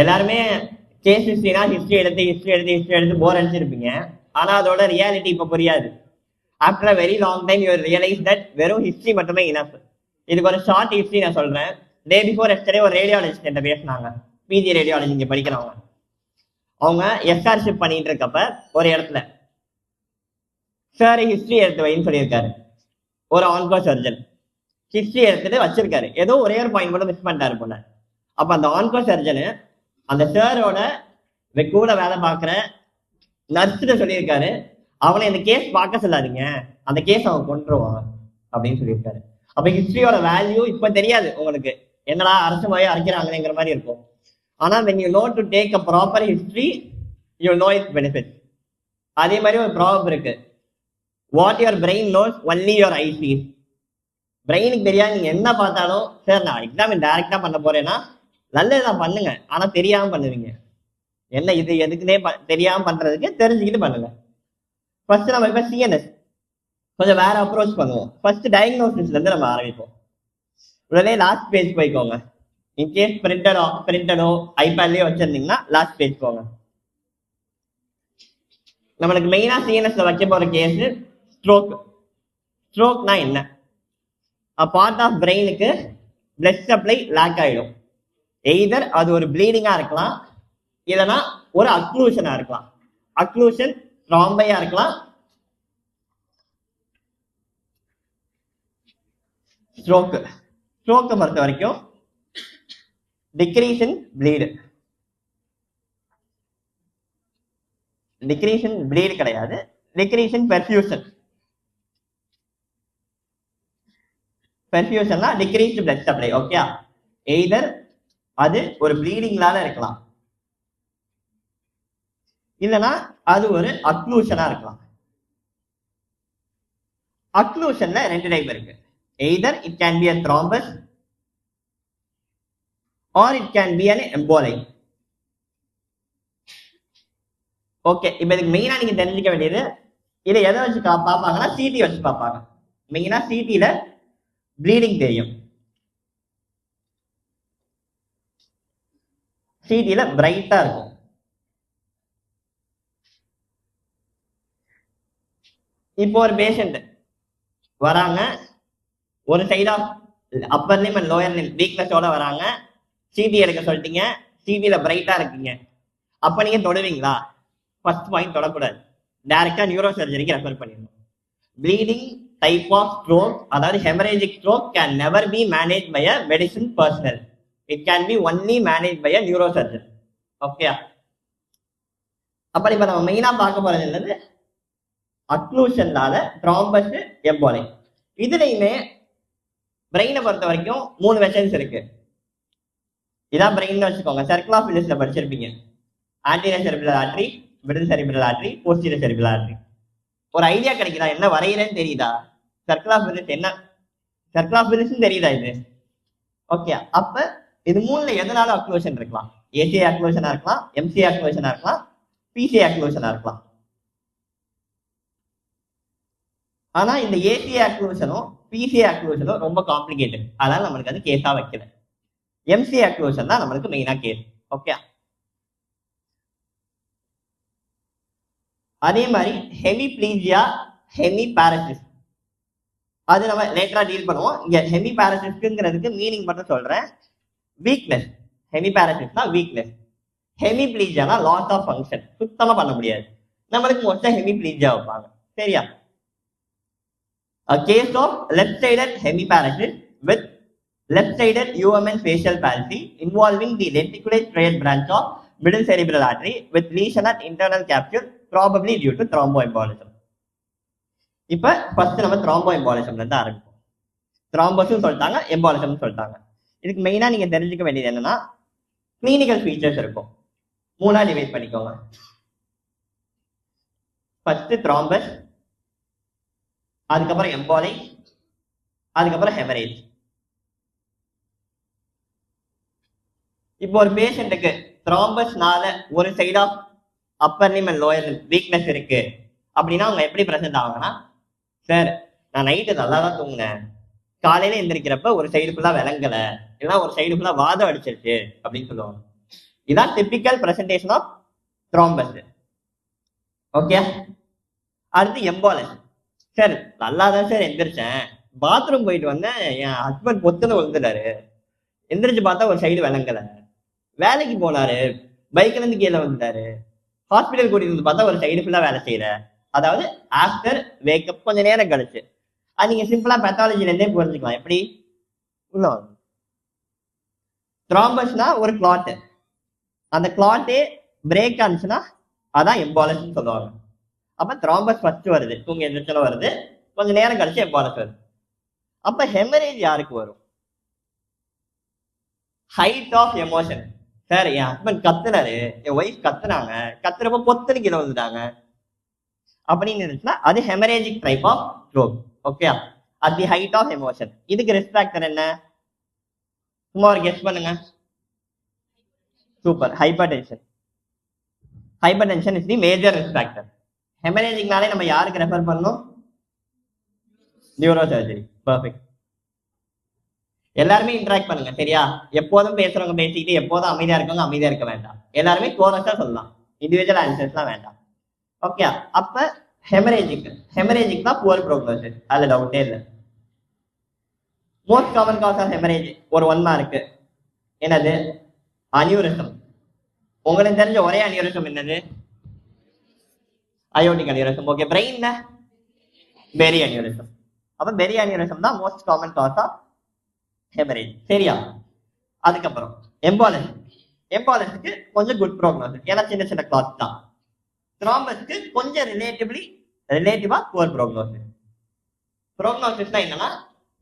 எல்லாருமே case ஹிஸ்ட்ரினா history எடுத்து போர் அடிச்சிருப்பீங்க. ஆனா அதோட ரியாலிட்டி இப்ப புரியாது. After a very long time you realise that வெறும் ஹிஸ்ட்ரி மட்டுமே இனஃப். இதுக்கு ஒரு ஷார்ட் ஹிஸ்ட்ரி நான் சொல்றேன். டே பிஃபோர் எஸ்டர்டே ஒரு ரேடியாலஜிஸ்ட் என்கிட்ட பேசினாங்க. பிஜி ரேடியாலஜி இங்க படிக்கிறவங்க. அவங்க எஸ்ஆர்ஷிப் பண்ணிட்டு இருக்கப்ப ஒரு இடத்துல சார் ஹிஸ்ட்ரி எடுத்து வைன்னு சொல்லியிருக்காரு. ஒரு ஆன்கோ சர்ஜன் ஹிஸ்ட்ரி எடுத்துட்டு வச்சிருக்காரு. ஏதோ ஒரே ஒரு பாயிண்ட் மட்டும் மிஸ் பண்ணிட்டாரு போல. அப்ப அந்த ஆன்கோ சர்ஜனு அந்த சாரோட கூட வேலை பார்க்குற நர்ஸ்கிட்ட சொல்லியிருக்காரு, அவனை இந்த கேஸ் பார்க்க சொல்லாதீங்க, அந்த கேஸ் அவன் கொண்டுருவான் அப்படின்னு சொல்லியிருக்காரு. அப்ப ஹிஸ்டரியோட வேல்யூ இப்ப தெரியாது உங்களுக்கு, என்னடா அரசு மாதிரி அரைக்கிறாங்களேங்கிற மாதிரி இருக்கும். ஆனா when you know to take a proper history you know its benefits. அதே மாதிரி ஒரு ப்ராப்ளம் இருக்கு, what your brain knows only your eyes sees. பிரெயினுக்கு தெரியாது நீங்க என்ன பார்த்தாலும், சார் நான் எக்ஸாம் டைரக்டா பண்ண போறேன்னா நல்லதுதான் பண்ணுங்க, ஆனா தெரியாம பண்ணுவீங்க. என்ன இது எதுக்குன்னே தெரியாம பண்றதுக்கு தெரிஞ்சுக்கிட்டு பண்ணுங்க. ஃபர்ஸ்ட் நம்ம இப்ப சிஎன்எஸ் கொஞ்சம் வேற அப்ரோச் பண்ணுவோம். ஃபர்ஸ்ட் டயக்னோசிஸ்ல இருந்து நம்ம ஆரம்பிப்போம். உடனே லாஸ்ட் பேஜ் போய்க்கோங்க. இன்கேஸ் பிரிண்டடோ ஐபேட்லயோ வச்சிருந்தீங்கன்னா லாஸ்ட் பேஜ் போங்க. நம்மளுக்கு மெயினா சிஎன்எஸ்ல வைக்க போற கேஸ் ஸ்ட்ரோக். ஸ்ட்ரோக்னா என்ன? பார்ட் ஆஃப் பிரெயினுக்கு பிளட் சப்ளை லேக் ஆயிடும். எய்தர் அது ஒரு ப்ளீடிங்கா இருக்கலாம், இல்லைன்னா ஒரு அக்ளூஷனா இருக்கலாம். அக்ளூஷன் த்ராம்பையா இருக்கலாம். ஸ்ட்ரோக்கை பொறுத்த வரைக்கும் டிக்ரீஸ் இன் ப்ளீட் கிடையாது, டிக்ரீஸ் இன் பெர்ஃபியூஷன். பெர்ஃபியூஷன்னா decreased blood supply. Okay, either அது ஒரு ப்ளீடிங்னால இருக்கலாம், இல்லைன்னா அது ஒரு அக்ளூஷனா இருக்கலாம். அக்ளூஷன்ல ரெண்டு டைப் இருக்கு. Either it can be a thrombus or it can be an emboli. Okay, இப்போ இதுக்கு மெயினா நீங்க தெரிஞ்சுக்க வேண்டியது, இதை எதை வச்சு பார்ப்பாங்கன்னா சிடி வச்சு பார்ப்பாங்க. மெயினா சிடில ப்ளீடிங் தெரியும், சிடில பிரைட்டா இருக்கும். இப்போ ஒரு பேஷண்ட் வராங்க, ஒரு side of upper limb and lower limb வீக்னஸோட வராங்க. சிடி எடுக்க சொல்லிட்டீங்க, சிடில பிரைட்டா இருக்கீங்க. அப்ப நீங்க தொடுவீங்களா? ஃபர்ஸ்ட் பாயிண்ட் தொடக்கூடாது, டைரக்டா நியூரோ சர்ஜரிக்கு ரெஃபர் பண்ணிடணும். ப்ளீடிங் டைப் ஆஃப் ஸ்ட்ரோக், அதாவது haemorrhagic stroke, can never be manage by a medicine personnel. It can be only manage by a neuro surgeon. Okay, அப்ப இப்ப நம்ம மெயினா பார்க்க போறது என்னது, அக்ளூஷன்னால த்ராம்பஸ், எம்போலை. இதுலயுமே பிரெயினை பொறுத்த வரைக்கும் 3 வெஷன்ஸ் இருக்கு. இதான் பிரெயின் வச்சுக்கோங்க. சர்க்கிள் ஆஃப் வில்லிஸ்ல படிச்சிருப்பீங்க. Anterior cerebral artery, middle cerebral artery, posterior cerebral artery. ஒரு ஐடியா கிடைக்குதா? என்ன வரைகிறேன்னு தெரியுதா? சர்க்கிள் ஆஃப் வில்லிஸ் என்ன, சர்க்கிள் ஆஃப் வில்லிஸ் தெரியுதா இது? ஓகே, அப்ப இது 3ல எதனால அக்ளூஷன் இருக்கலாம்? ஏசிஐ அக்ளூஷனா இருக்கலாம், எம்சிஐ அக்ளூஷனா இருக்கலாம், பிசிஐ அக்ளூஷனா இருக்கலாம். ஆனா இந்த ஏசிஐ அக்ளூஷனும் பிசிஐ அக்ளூஷனும் ரொம்ப காம்ப்ளிகேட்டட், அதனால நம்மளுக்கு அது கேஸா வைக்கல. எம்சிஐ அக்ளூஷன் தான் நம்மளுக்கு மெயினா கேஸ். ஓகே, அதே மாதிரி ஹெமிப்ளீஜியா, ஹெமிபாரசிஸ், அது நம்ம லேட்டரா டீல் பண்ணுவோம். இங்க ஹெமிபாரசிஸ்ங்கிறதுக்கு மீனிங் மட்டும் சொல்றேன். வீக்னஸ், ஹெமிபாரசிஸ்னா வீக்னஸ். ஹெமிப்ளீஜியானா லாஸ் ஆஃப் ஃபங்க்ஷன், சுத்தமா பண்ண முடியாது. நம்மளுக்கு மொத்தம் ஹெமிப்ளீஜியா வைப்பாங்க. சரியா? A case of left-sided hemiparesis with left-sided UMN facial palsy involving the lenticular striate branch of middle cerebral artery with lesion at internal capsule probably due to thromboembolism. இப்ப first நம்ம thromboembolismல இருந்து ஆரம்பிப்போம். த்ராம்போஸும் சொல்லிட்டாங்க, எம்பாலிசம் சொல்லிட்டாங்க. இதுக்கு மெயினா நீங்க தெரிஞ்சுக்க வேண்டியது என்னன்னா, கிளினிக்கல் ஃபீச்சர்ஸ் இருக்கும். 3ஆ டிவைட் பண்ணிக்கோங்க. ஃபர்ஸ்ட் த்ராம்பஸ், அதுக்கப்புறம் எம்போலை, அதுக்கப்புறம் ஹெமரேஜ். இப்போ ஒரு பேஷண்ட்டுக்கு த்ராம்பஸ்னால ஒரு side of upper limb and lower limb weakness இருக்கு அப்படின்னா அவங்க எப்படி பிரசன்ட் ஆவாங்கன்னா, சார் நான் நைட்டு நல்லா தான் தூங்கினேன், காலையில எந்திரிக்கிறப்ப ஒரு சைடு ஃபுல்லா விளங்கல, இல்லைன்னா ஒரு சைடு ஃபுல்லா வாதம் அடிச்சிருச்சு அப்படின்னு சொல்லுவாங்க. இதான் typical presentation of thrombus. Okay, அடுத்து எம்பாலஸ். சார் நல்லா தான் சார் எந்திரிச்சேன், பாத்ரூம் போயிட்டு வந்தேன், என் ஹஸ்பண்ட் பொத்துன்னு விழுந்துட்டாரு, எந்திரிச்சு பார்த்தா ஒரு சைடு விளங்கல, வேலைக்கு போனாரு, பைக்ல இருந்து கீழே வந்துட்டாரு, ஹாஸ்பிட்டல் கூட்டிட்டு வந்து பார்த்தா ஒரு சைடு ஃபுல்லா வேலை செய்யற. அதாவது ஆஃப்டர் வேக்கப் கொஞ்ச நேரம் கழிச்சு. அது நீங்க சிம்பிளா பேத்தாலஜில இருந்தே புரிஞ்சுக்கலாம். எப்படி உள்ள த்ராம்பஸ்னா ஒரு கிளாட், அந்த கிளாட்டே பிரேக் ஆனிச்சுன்னா அதான் எம்பாலஸ்ன்னு சொல்லுவாங்க. அப்ப த்ராம்பஸ் ஃபர்ஸ்ட் வருது, தூங்க எந்திரிச்சல வருது, கொஞ்ச நேரம் கழிச்சு எம்பாலஸ் வருது. அப்ப ஹெமரேஜ் யாருக்கு வரும்? Height of emotion. சார் என் ஹஸ்பண்ட் கத்துனாரு, என் ஒய்ஃப் கத்துனாங்க, கத்துறப்ப பொத்துன்னு கீழே வந்துட்டாங்க அப்படின்னு இருந்துச்சுன்னா அது haemorrhagic type of stroke. Okay, at the height of emotion. இதுக்கு ரிஸ்க் ஃபேக்டர் என்ன? சும்மா ஒரு கெஸ் பண்ணுங்க. Super, hypertension. Hypertension is the major risk factor. ஹெமரேஜிக்னாலே நம்ம யாருக்கு ரெஃபர் பண்ணணும்? Neurosurgery. பர்ஃபெக்ட். எல்லாருமே இன்டராக்ட் பண்ணுங்க, சரியா? எப்போதும் பேசுறவங்க பேசிக்கிட்டு, எப்போதும் அமைதியா இருக்கவங்க அமைதியா இருக்க வேண்டாம். எல்லாருமே கோரஸா சொல்லலாம், இண்டிவிஜுவல் ஆன்சர்ஸ்லாம் வேண்டாம். ஓகே, அப்ப ஹெமரேஜிக் தான் புவர் ப்ரோக்னோசிஸ், அதுல டவுட்டே இல்லை. Most common cause of haemorrhage ஒரு 1 மார்க். என்னது? அனியூரிசம். உங்களுக்கு தெரிஞ்ச ஒரே அனியூரிசம் என்னது? Aortic aneurysm. ஓகே, பிரெயின்ல பெரி அனியூரிசம். அப்ப பெரி அனியூரிசம் தான் most common cause of haemorrhage, சரியா? அதுக்கப்புறம் எம்பாலஸுக்கு கொஞ்சம் குட் ப்ரோக்னோசிஸ், ஏன்னா சின்ன சின்ன கிளாத் தான். த்ராம்பஸ்க்கு கொஞ்சம் ரிலேட்டிவா புவர் ப்ரோக்னோசிஸ். ப்ரோக்னோசிஸ்னா என்னன்னா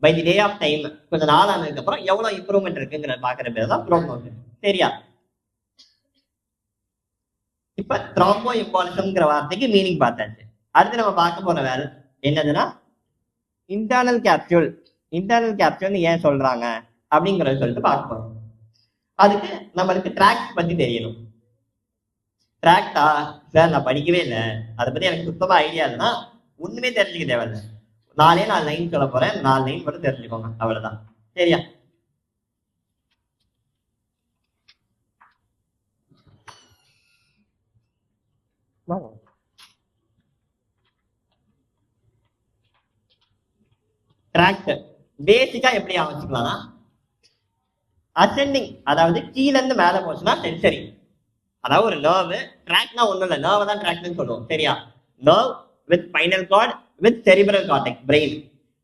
by the day of time, கொஞ்சம் நாள் ஆனதுக்கு அப்புறம் எவ்வளவு இம்ப்ரூவ்மெண்ட் இருக்குங்கிற பாக்குற பேர் தான் ப்ரோக்னோசிஸ், சரியா? இப்ப த்ராம்போ எம்பாலிசம்ங்கிற வார்த்தைக்கு மீனிங் பார்த்தாச்சு. அடுத்து நம்ம பார்க்க போற வேலை என்னதுன்னா இன்டர்னல் கேப்சூல். இன்டர்னல் கேப்சூல்னு ஏன் சொல்றாங்க அப்படிங்கறத சொல்லிட்டு பார்க்க போறோம். அதுக்கு நம்மளுக்கு ட்ராக்ட் பத்தி தெரியணும். ட்ராக்டா சார் நான் படிக்கவே இல்லை, அதை பத்தி எனக்கு சுத்தமா ஐடியா இல்லைன்னா ஒண்ணுமே தெரிஞ்சுக்க தேவையில்லை. 4 லைன் சொல்ல போறேன், 4 லைன் மட்டும் தெரிஞ்சுக்கோங்க, அவ்வளவுதான், சரியா? ட்ராக்ட் பேசிக்கா எப்படி அமைச்சுக்கலாம்னா அசெண்டிங், அதாவது கீழ இருந்து மேல போச்சுன்னா சென்சரி, அதாவது ஒரு நர்வ். ட்ராக்னா ஒண்ணும் இல்லை, நர்வ் தான் ட்ராக்ட்னு சொல்லுவோம், சரியா? Nerve with spinal cord with cerebral cortex, brain,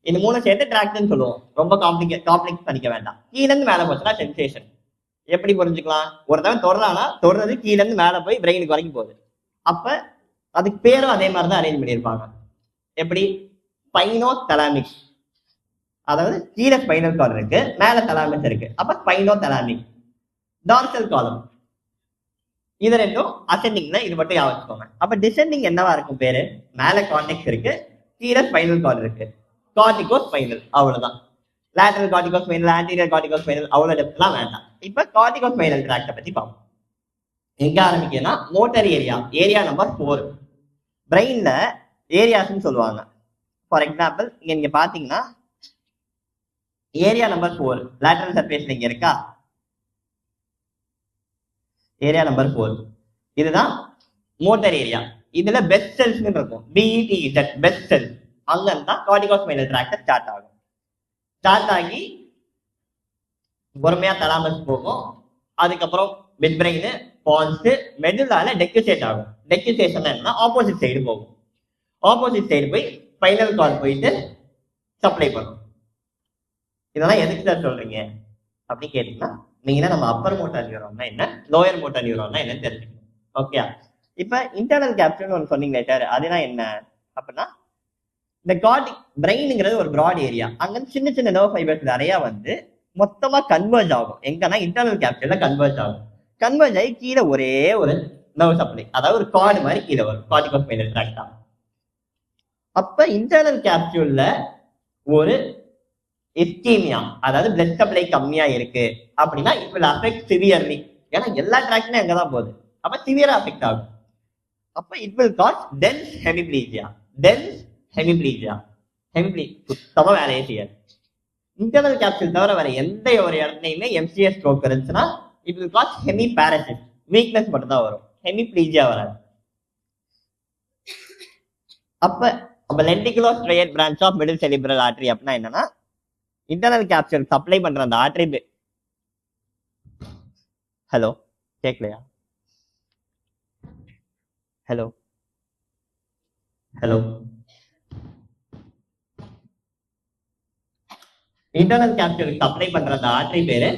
இந்த 3 சேர்த்து ட்ராக்ட்னு சொல்லுவோம். ரொம்ப காம்ப்ளெக்ஸ் பண்ணிக்க வேண்டாம். கீழ இருந்து மேல போச்சுன்னா சென்சேஷன். எப்படி புரிஞ்சுக்கலாம்? ஒருத்தவன் தொடரானா தொடர்றது கீழ இருந்து மேல போய் பிரெயினுக்கு வரைக்கும் போகுது. அப்ப அதுக்கு பேரும் அதே மாதிரி தான் அரேஞ்ச் பண்ணியிருப்பாங்க. எப்படி? ஸ்பைனோ தலாமிக், அதாவது கீழே ஸ்பைனல் கார்டு இருக்கு, மேல தலாமிக் இருக்கு. அப்ப ஸ்பைனோ தலாமிக். டார்சல் காலம், இது ரெண்டும் அசெண்டிங்ல, இது மட்டும் ஞாபகம் வச்சுக்கோங்க. அப்ப டிசெண்டிங் என்னவா இருக்கும்? பேரு மேல கார்டெக்ஸ் இருக்கு, கீழே ஸ்பைனல் கார்டு இருக்கு, கார்டிகோ ஸ்பைனல், அவ்வளவுதான். லேட்டரல் கார்டிகோ ஸ்பைனல், ஆன்டீரியர் கார்டிகோ ஸ்பைனல், அவ்வளவு டெப்த்லாம் வேண்டாம். இப்ப கார்டிகோ ஸ்பைனல் ட்ராக்ட பத்தி பார்ப்போம். எங்க ஆரம்பிக்குன்னா மோட்டர் ஏரியா நம்பர் 4. பிரெயின்ல ஏரியாஸ்ன்னு சொல்லுவாங்க. ஃபார் எக்ஸாம்பிள் இங்க நீங்க பாத்தீங்கன்னா ஏரியா நம்பர் 4 லேட்டரல் சர்ஃபேஸ்ல இங்க இருக்கா, ஏரியா நம்பர் 4, இதுதான் மோட்டர் ஏரியா. இதுல பெஸ்ட் செல்ஸ் இருக்கும், BETZ, பெஸ்ட் செல்ஸ். அங்க இருந்தா கார்டிகோ ஸ்பைனல் ட்ராக்ட் ஸ்டார்ட் ஆகும். ஸ்டார்ட் ஆகி பொறுமையா தலாமஸ் போகும். அதுக்கப்புறம் மிட் பிரெயின், பான்ஸ், மெடுலால டெக்யூசேட் ஆகும். டெக்யூசேஷன் என்ன? ஆப்போசிட் சைடு போகும். ஆப்போசிட் சைடு போய் ஸ்பைனல் கார்டு போயிட்டு சப்ளை பண்ணும். இதெல்லாம் எதுக்கு தான் சொல்றீங்க அப்படின்னு கேட்டீங்கன்னா, நீங்க நம்ம அப்பர் மோட்டார் நியூரான்னா என்ன, லோயர் மோட்டார் நியூரான்னா என்னன்னு தெரிஞ்சுக்கணும். ஓகே, இப்ப இன்டர்னல் கேப்சூல்னு ஒன்று சொன்னீங்களே சார், அதுனா என்ன அப்படின்னா இந்த கார்டிக் பிரெயினுங்கிறது ஒரு ப்ராட் ஏரியா. அங்க சின்ன சின்ன நர்வ் ஃபைபர்ஸ் நிறைய வந்து மொத்தமா கன்வெர்ஜ் ஆகும். எங்கன்னா இன்டர்னல் கேப்சூல்ல கன்வெர்ஜ் ஆகும். கன்வெர்ஜ் ஆகி கீழே ஒரே ஒரு நர்வ் சப்ளை, அதாவது ஒரு கார்டு மாதிரி கீழே வரும், கார்டிகோ ஸ்பைனல் ட்ராக்ட் ஆகும். அப்ப இன்டர்னல் கேப்சூல்ல ஒரு இஸ்கீமியா, அதாவது பிளட் சப்ளை கம்மியா இருக்கு அப்படின்னா இட் வில் அஃபெக்ட் சிவியர்லி. ஏன்னா எல்லா ட்ராக்டுமே அங்கதான் போகுது. அப்ப சிவியரா அஃபெக்ட் ஆகும். அப்ப இட் வில் காஸ் டென்ஸ் ஹெமிப்ளீஜியா. சுத்தமா வேலையே செய்யாது. இன்டர்னல் கேப்சூல் தவிர வேற எந்த ஒரு இடத்துலையுமே MCS ஸ்ட்ரோக் இருந்துச்சுன்னா it will cause hemiparesis. Weakness மட்டும் தான் வரும், ஹெமிப்ளீஜியா வராது. அப்ப lenticular striate branch of middle cerebral artery அப்படின்னா என்னன்னா, இன்டர்னல் கேப்சூல் சப்ளை பண்ற அந்த ஆர்டரி. ஹலோ, கேட்கலையா? Hello hello internal capsule supply பண்ற அந்த ஆர்டரி பேரு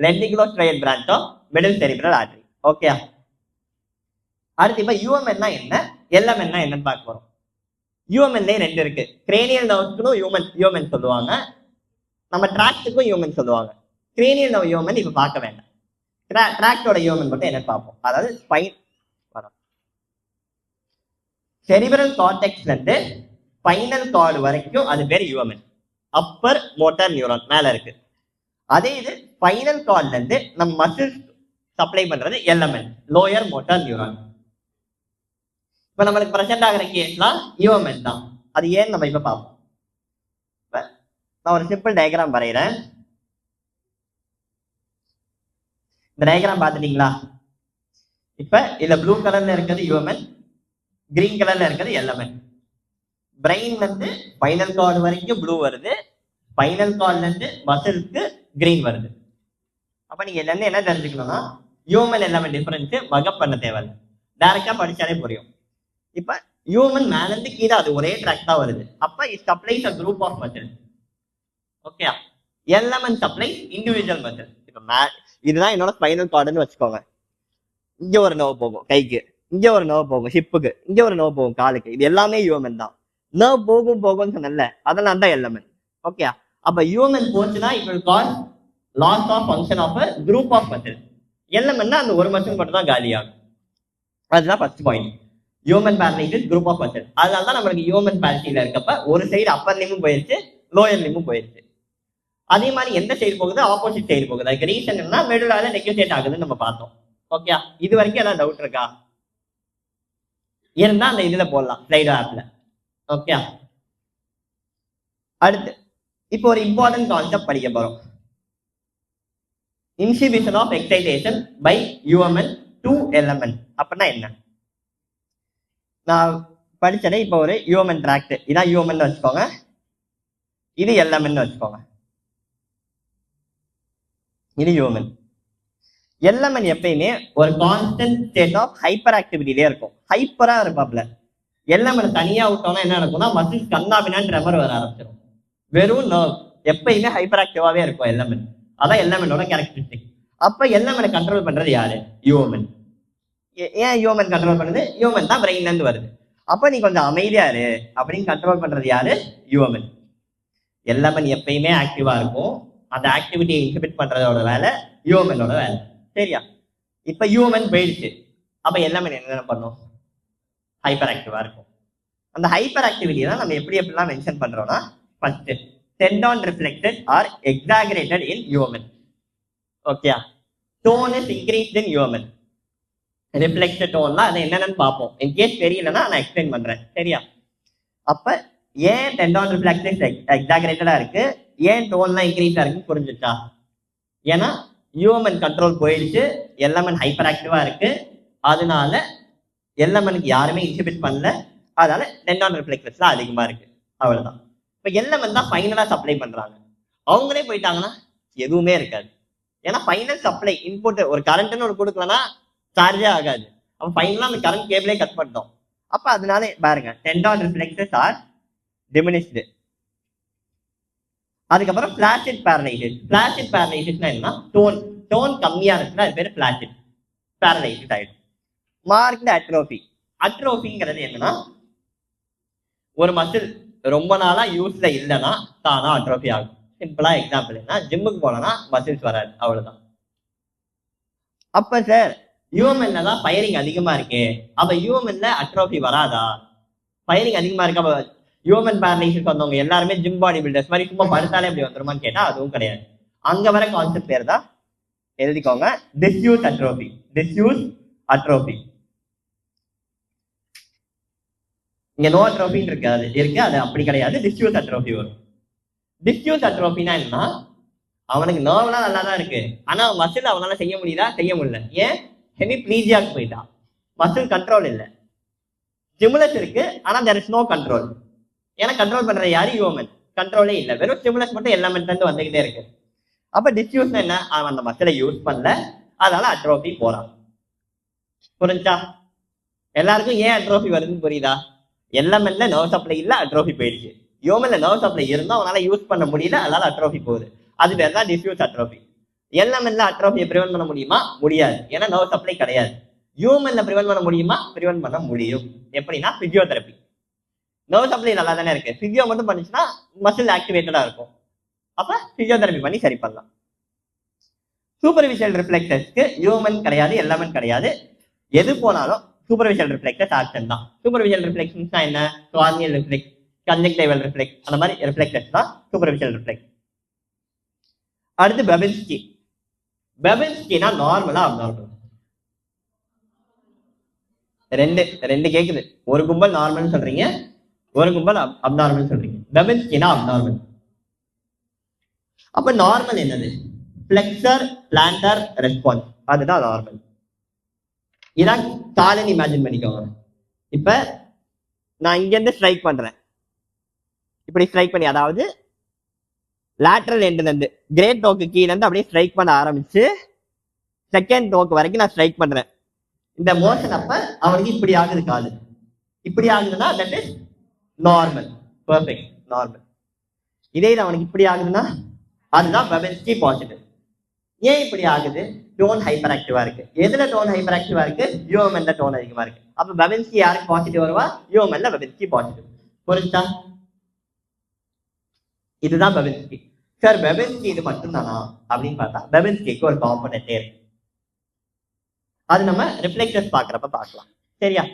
lenticular striate branch of middle cerebral artery. Okay, அடுத்து இப்ப யூஎம்என்னா என்ன, எல்எம்என்னா என்னன்னு பார்க்க போறோம். யூஎம்என்ல ரெண்டு இருக்கு. கிரேனியல் நர்வ்ஸ்க்கும் யூஎம்என் சொல்லுவாங்க, நம்ம ட்ராக்டுக்கும் யூஎம்என் சொல்லுவாங்க. கிரேனியல் நர்வ் யூஎம்என் இப்ப பார்க்க வேண்டாம், ட்ராக்டோட யூஎம்என் மட்டும் என்னன்னு பார்ப்போம். அதாவது ஸ்பைன் செரிப்ரல் கார்டெக்ஸ்ல இருந்து ஸ்பைனல் கார்டு வரைக்கும் அது பேர் யூஎம்என், அப்பர் மோட்டார் நியூரான் மேல இருக்கு. அதே இது ஸ்பைனல் கார்ட்ல இருந்து நம்ம மசில்ஸ் சப்ளை பண்றது எல்எம்என், லோயர் மோட்டார் நியூரான். இப்ப நம்மளுக்கு பிரசன்ட் ஆகிற கேஸ்லாம் யூஎம்என் தான். அது ஏன்னு நம்ம இப்ப பார்ப்போம். நான் ஒரு சிம்பிள் டயக்ராம் வரைகிறேன். இந்த டயக்ராம் பார்த்துட்டீங்களா? இப்ப இதுல ப்ளூ கலர்ல இருக்கிறது யூஎம்என், கிரீன் கலர்ல இருக்கிறது எல்எம்என். பிரெயின்ல இருந்து ஸ்பைனல் கார்டு வரைக்கும் ப்ளூ வருது, ஸ்பைனல் கார்ட்ல இருந்து மசில்ஸ்க்கு கிரீன் வருது. அப்ப நீங்க என்ன தெரிஞ்சுக்கணும்னா, யூஎம்என் எல்எம்என் டிஃபரன்ஸ் மகப் பண்ண தேவையில்லை, டைரக்டா படிச்சாலே புரியும். இப்ப யூஎம்என் மேல இருந்து கீழே அது ஒரே ட்ராக் தான் வருது. அப்ப it supplies a group of muscles. Okay, LMN supplies individual muscle. இப்ப இதுதான் என்னோட ஸ்பைனல் கார்டுன்னு வச்சுக்கோங்க. இங்க ஒரு நர்வ் போகும் கைக்கு, இங்க ஒரு நர்வ் போகும் ஹிப்புக்கு, இங்க ஒரு நர்வ் போகும் காலுக்கு. இது எல்லாமே யூஎம்என் தான். நர்வ் போகும்னு சொன்னல, அதெல்லாம் தான் எல்எம்என். ஓகே, அப்ப யூஎம்என் போச்சுன்னா it will cause loss of function of a group of muscles. எல்எம்என்னா அந்த ஒரு மசில் மட்டும் தான் காலியாகும். அதுதான் first point. UMN paralysis group of muscle. அதனால தான் நம்மளுக்கு ஹியூமன் பேரலைசிஸ்ல இருக்கப்ப ஒரு சைடு அப்பர் லிம்பும் போயிடுச்சு, லோயர் லிம்பும் போயிடுச்சு. அதே மாதிரி எந்த சைடு போகுது, ஆப்போசிட் சைடு போகுது. அதுக்கு ரீசன் என்ன, மெடுலால நெக்லெக்ட் ஆகுதுன்னு நம்ம பார்த்தோம். ஓகே, இது வரைக்கும் ஏதாவது டவுட் இருக்கா? இருந்தா அந்த இதுல போடலாம், ஸ்லைடு ஆப்ல. ஓகே, அடுத்து இப்போ ஒரு இம்பார்ட்டன்ட் கான்செப்ட் படிக்க போறோம். Inhibition of excitation by UMN to LMN அப்படின்னா என்ன? நான் படிச்சதே இப்போ ஒரு யூஎம்என் ட்ராக்ட், இதான் யூஎம்என் வச்சுக்கோங்க, இது எல்எம்என் வச்சுக்கோங்க, இது யூஎம்என். எல்எம்என் எப்பயுமே ஒரு கான்ஸ்டன்ட் ஸ்டேட் ஆஃப் ஹைப்பர் ஆக்டிவிட்டிலே இருக்கும், ஹைப்பரா இருப்பாப்ல. எல்எம்என் தனியா விட்டோம்னா என்ன நடக்கும்னா, மசில்ஸ் கண்ணாபினான்னு ட்ரெமர் வர ஆரம்பிச்சிடும். வெறும் நர்வ் எப்பயுமே ஹைப்பர் ஆக்டிவாவே இருக்கும் எல்எம்என். அதான் எல்எம்எனோட கேரக்டரிஸ்டிக். அப்ப எல்எம்எனை கண்ட்ரோல் பண்றது யாரு? யூஎம்என். ஏன் யூஎம்என் கண்ட்ரோல் பண்ணுது? யூஎம்என் தான் பிரெயின்ல இருந்து வருது. அப்ப நீ கொஞ்சம் அமைதியா இரு அப்படின்னு கண்ட்ரோல் பண்றது யாரு? யூஎம்என். எல்எம்என் எப்பயுமே ஆக்டிவா இருக்கும், அந்த ஆக்டிவிட்டியை இன்ஹிபிட் பண்றதோட வேலை யூஎம்எனோட வேலை. சரியா? இப்ப யூஎம்என் போயிடுச்சு, அப்ப எல்எம்என் என்ன பண்ணும்? ஹைப்பர் ஆக்டிவா இருக்கும். அந்த ஹைப்பர் ஆக்டிவிட்டி தான் நம்ம எப்படிலாம் மென்ஷன் பண்றோம்னா, first tendon reflected or exaggerated in UMN. Okay, tone is increased in UMN. Reflected tone அது என்னன்னு பார்ப்போம். in case தெரியலனா நான் எக்ஸ்பிளைன் பண்றேன். சரியா? அப்ப ஏன் tendon reflected exaggerated-ஆ இருக்கு, ஏன் டோன்லாம் இன்க்ரீஸ் ஆகுன்னு புரிஞ்சுச்சா? ஏன்னா UMN கண்ட்ரோல் போயிடுச்சு, எல்எம்என் ஹைப்பர் ஆக்டிவா இருக்கு, அதனால எல்எம்எனுக்கு யாருமே இன்ஹிபிட் பண்ணல, அதனால டெண்டான் ரிஃப்ளெக்டர்ஸ்லாம் அதிகமா இருக்கு. அவ்வளவுதான். இப்ப எல்எம்என் தான் ஃபைனலா சப்ளை பண்றாங்க. அவங்களே போயிட்டாங்கன்னா எதுவுமே இருக்காது. ஏன்னா ஃபைனல் சப்ளை இன்புட் ஒரு கரண்ட்னு ஒரு கொடுக்கலன்னா சார்ஜே ஆகாது. அப்ப ஃபைனலா அந்த கரண்ட் கேபிளே கட் பண்ணிட்டோம். அப்ப அதனால பாருங்க, டெண்டான் ரிஃப்ளெக்டர்ஸ் ஆர் டிமினிஷ்டு. அதுக்கப்புறம் பிளாசிட் பேரலைசிஸ். பிளாசிட் பேரலைசிஸ்னா என்ன? டோன் கம்மியா இருக்குன்னா அது பேர் பிளாசிட் பேரலைசிஸ் ஆயிடும். Marked atrophy. அட்ரோபிங்கிறது என்னன்னா, ஒரு மசில் ரொம்ப நாளா யூஸ்ல இல்லைன்னா தானா அட்ரோபி ஆகும். சிம்பிளா எக்ஸாம்பிள் என்ன, ஜிம்முக்கு போனா மசில்ஸ் வராது, அவ்வளவுதான். அப்ப சார் யூஎம்என்ல தான் ஃபயரிங் அதிகமா இருக்கு, அப்ப யூஎம்என்ல அட்ரோபி வராதா? ஃபயரிங் அதிகமா இருக்கு, அப்ப யூஎம்என் பேரலைசிஸ் வந்தவங்க எல்லாருமே ஜிம் பாடி பில்டர்ஸ் மாதிரி சும்மா படுத்தாலே இப்படி வந்துருமான்னு கேட்டா அதுவும் கிடையாது. அங்க வர கான்செப்ட் பேர் தான் எழுதிக்கோங்க, டிஸ்யூஸ் அட்ரோபி. Disuse atrophy. இங்க நோ அட்ரோபின்னு இருக்கு, அது அப்படி கிடையாது, டிஸ்யூஸ் அட்ரோபி வரும். டிஸ்யூஸ் அட்ரோபினா என்னன்னா, அவனுக்கு நர்வ்லாம் நல்லா தான் இருக்கு, ஆனா மசில் அவனால செய்ய முடியல. ஏன்? ஹெமிப்ளீஜியாக்கு போயிட்டா, மசில் கண்ட்ரோல் இல்லை. ஸ்டிமுலஸ் இருக்கு, ஆனா there is no கண்ட்ரோல். ஏன்னா கண்ட்ரோல் பண்ற யாரு? ஹியூமன். கண்ட்ரோலே இல்லை, வெறும் ஸ்டிமுலஸ் மட்டும் எலிமெண்ட் இருந்து வந்துகிட்டே இருக்கு. அப்ப டிஸ்யூஸ் என்ன? அவன் அந்த மசிலை யூஸ் பண்ணல, அதனால அட்ரோபி போறான். புரிஞ்சா? எல்லாருக்கும் ஏன் அட்ரோபி வருதுன்னு புரியுதா? எலிமெண்ட்ல நர்வ் சப்ளை இல்ல, அட்ரோபி போயிடுச்சு. ஹியூமன்ல நர்வ் சப்ளை இருந்தோம், அவனால யூஸ் பண்ண முடியல, அதனால அட்ரோபி போகுது. அது பேர் தான் டிஸ்யூஸ் அட்ரோபி. எலிமெண்ட்ல அட்ரோபியை ப்ரிவென்ட் பண்ண முடியுமா? முடியாது, ஏன்னா நர்வ் சப்ளை கிடையாது. ஹியூமன்ல ப்ரிவென்ட் பண்ண முடியுமா? ப்ரிவென்ட் பண்ண முடியும். எப்படின்னா பிசியோதெரப்பி. நர்வ் சப்ளை நல்லா தானே இருக்கு, பிசியோ மட்டும் பண்ணிச்சுன்னா மசில் ஆக்டிவேட்டடா இருக்கும். அப்ப பிசியோதெரப்பி பண்ணி சரி பண்ணலாம். சூப்பர்ஃபிஷியல் ரிஃப்ளெக்ஸஸ்க்கு ஹியூமன் கிடையாது, எலிமெண்ட் கிடையாது. எது போனாலும் சூப்பர்ஃபிஷியல் ரிஃப்ளெக்ஸஸ் ஆக்ஷன் தான். சூப்பர்ஃபிஷியல் ரிஃப்ளெக்ஷன்ஸ்னா என்ன? கார்னியல் ரிஃப்ளெக்ஸ், கன்ஜெக்டிவல் ரிஃப்ளெக்ஸ், அந்த மாதிரி ரிஃப்ளெக்ஸஸ் தான் சூப்பர்ஃபிஷியல் ரிஃப்ளெக்ஸ். அடுத்து பெபின்ஸ்கி. பெபின்ஸ்கினா நார்மலா அப்நார்மல்? ரெண்டு கேக்குது. ஒரு கும்பல் நார்மல் சொல்றீங்க, ஒரு கும்பல் அப்நார்மல் சொல்றீங்க. பெபின்ஸ்கினா அப்நார்மல். அப்ப நார்மல் என்னது? பிளெக்சர் பிளான்டர் ரெஸ்பான்ஸ், அதுதான் நார்மல். இதான் காலன் இமேஜின் பண்ணிக்கோங்க. இப்ப நான் இங்க இருந்து ஸ்ட்ரைக் பண்றேன், இப்படி ஸ்ட்ரைக் பண்ணி, அதாவது லேட்டரல் எண்ட்ல இருந்து கிரேட் டோக்கு கீழ இருந்து அப்படியே ஸ்ட்ரைக் பண்ண ஆரம்பிச்சு செகண்ட் டோக்கு வரைக்கும் நான் ஸ்ட்ரைக் பண்றேன். இந்த மோஷன் அப்ப அவனுக்கு இப்படி ஆகுது, காலு இப்படி ஆகுதுன்னா that is normal, perfect normal. இதே இது அவனுக்கு இப்படி ஆகுதுன்னா அதுதான் பெபின்ஸ்கி பாசிட்டிவ். ஏன் இப்படி ஆகுது? டோன் ஹைப்பர் ஆக்டிவா இருக்கு. எதுல டோன் ஹைப்பர் ஆக்டிவா இருக்கு? ஹியூமன்ல டோன் அதிகமா இருக்கு. அப்ப பெபின்ஸ்கி யாருக்கு பாசிட்டிவ் வருவா? ஹியூமன்ல பெபின்ஸ்கி பாசிட்டிவ். புரிஞ்சா? இதுதான் பெபின்ஸ்கி. சார் பெபின்ஸ்கி இது மட்டும் தானா அப்படின்னு பார்த்தா பெபின்ஸ்கிக்கு ஒரு காம்பனன்டே இருக்கு. அது நம்ம ரிஃப்ளெக்டர்ஸ் பாக்குறப்ப பார்க்கலாம். சரியா?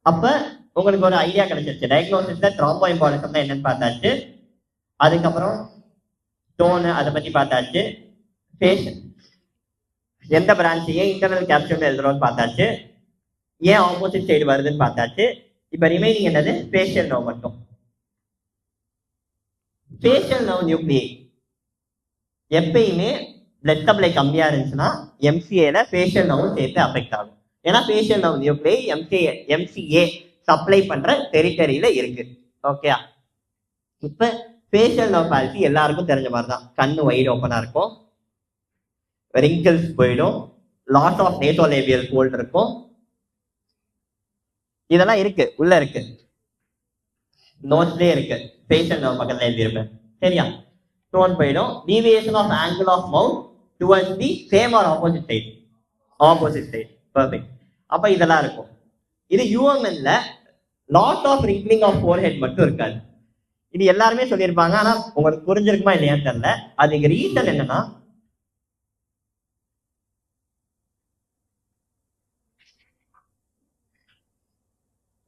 அப்ப உங்களுக்கு ஒரு ஐடியா கிடைச்சிருச்சு. டயக்னோசிஸ்ல த்ரோம்போ எம்பாலிசம்னா என்னன்னு பார்த்தாச்சு, அதுக்கப்புறம் டோனு அதை பத்தி பார்த்தாச்சு, எந்த பிரான்ச் ஏன் இன்டர்னல் கேப்சூல் எழுதுறோம்னு பார்த்தாச்சு, ஏன் ஆப்போசிட் சைடு வருதுன்னு பார்த்தாச்சு. இப்ப ரிமைனிங் என்னது? ஃபேஷியல் நர்வ் மட்டும். ஃபேஷியல் நர்வ் நியூக்ளியை எப்பயுமே பிளட் சப்ளை கம்மியா இருந்துச்சுன்னா எம்சிஏல ஃபேஷியல் நர்வும் சேர்த்து அஃபெக்ட் ஆகும். ஏன்னா ஃபேஷியல் நர்வ் நியூக்ளியை எம்சிஏ சப்ளை பண்ற டெரிட்டரியில இருக்கு. ஓகே, இப்ப ஃபேஷியல் நர்வ் பால்சி எல்லாருக்கும் தெரிஞ்ச மாதிரி தான். கண்ணு வைட் ஓப்பனா இருக்கும், ரிங்கிள்ஸ் போயிடும், லாட் ஆஃப் நேசோலேபியல் ஃபோல்ட் இருக்கும், இதெல்லாம் இருக்கு, உள்ள இருக்கு, நோஸ்லயே இருக்கு. ஃபேஷியல் நர்வ் பக்கத்துல எழுதியிருப்பேன். சரியா? டோன் போயிடும். Deviation of angle of mouth towards the same or opposite side. Opposite side, perfect. அப்ப இதெல்லாம் இருக்கும். இது யூஎம்என்ல loss of wrinkling of forehead மட்டும் இருக்காது. இது எல்லாருமே சொல்லியிருப்பாங்க, ஆனா உங்களுக்கு புரிஞ்சிருக்குமா இல்லையான்னு தெரியல. அதுக்கு ரீசன் என்னன்னா,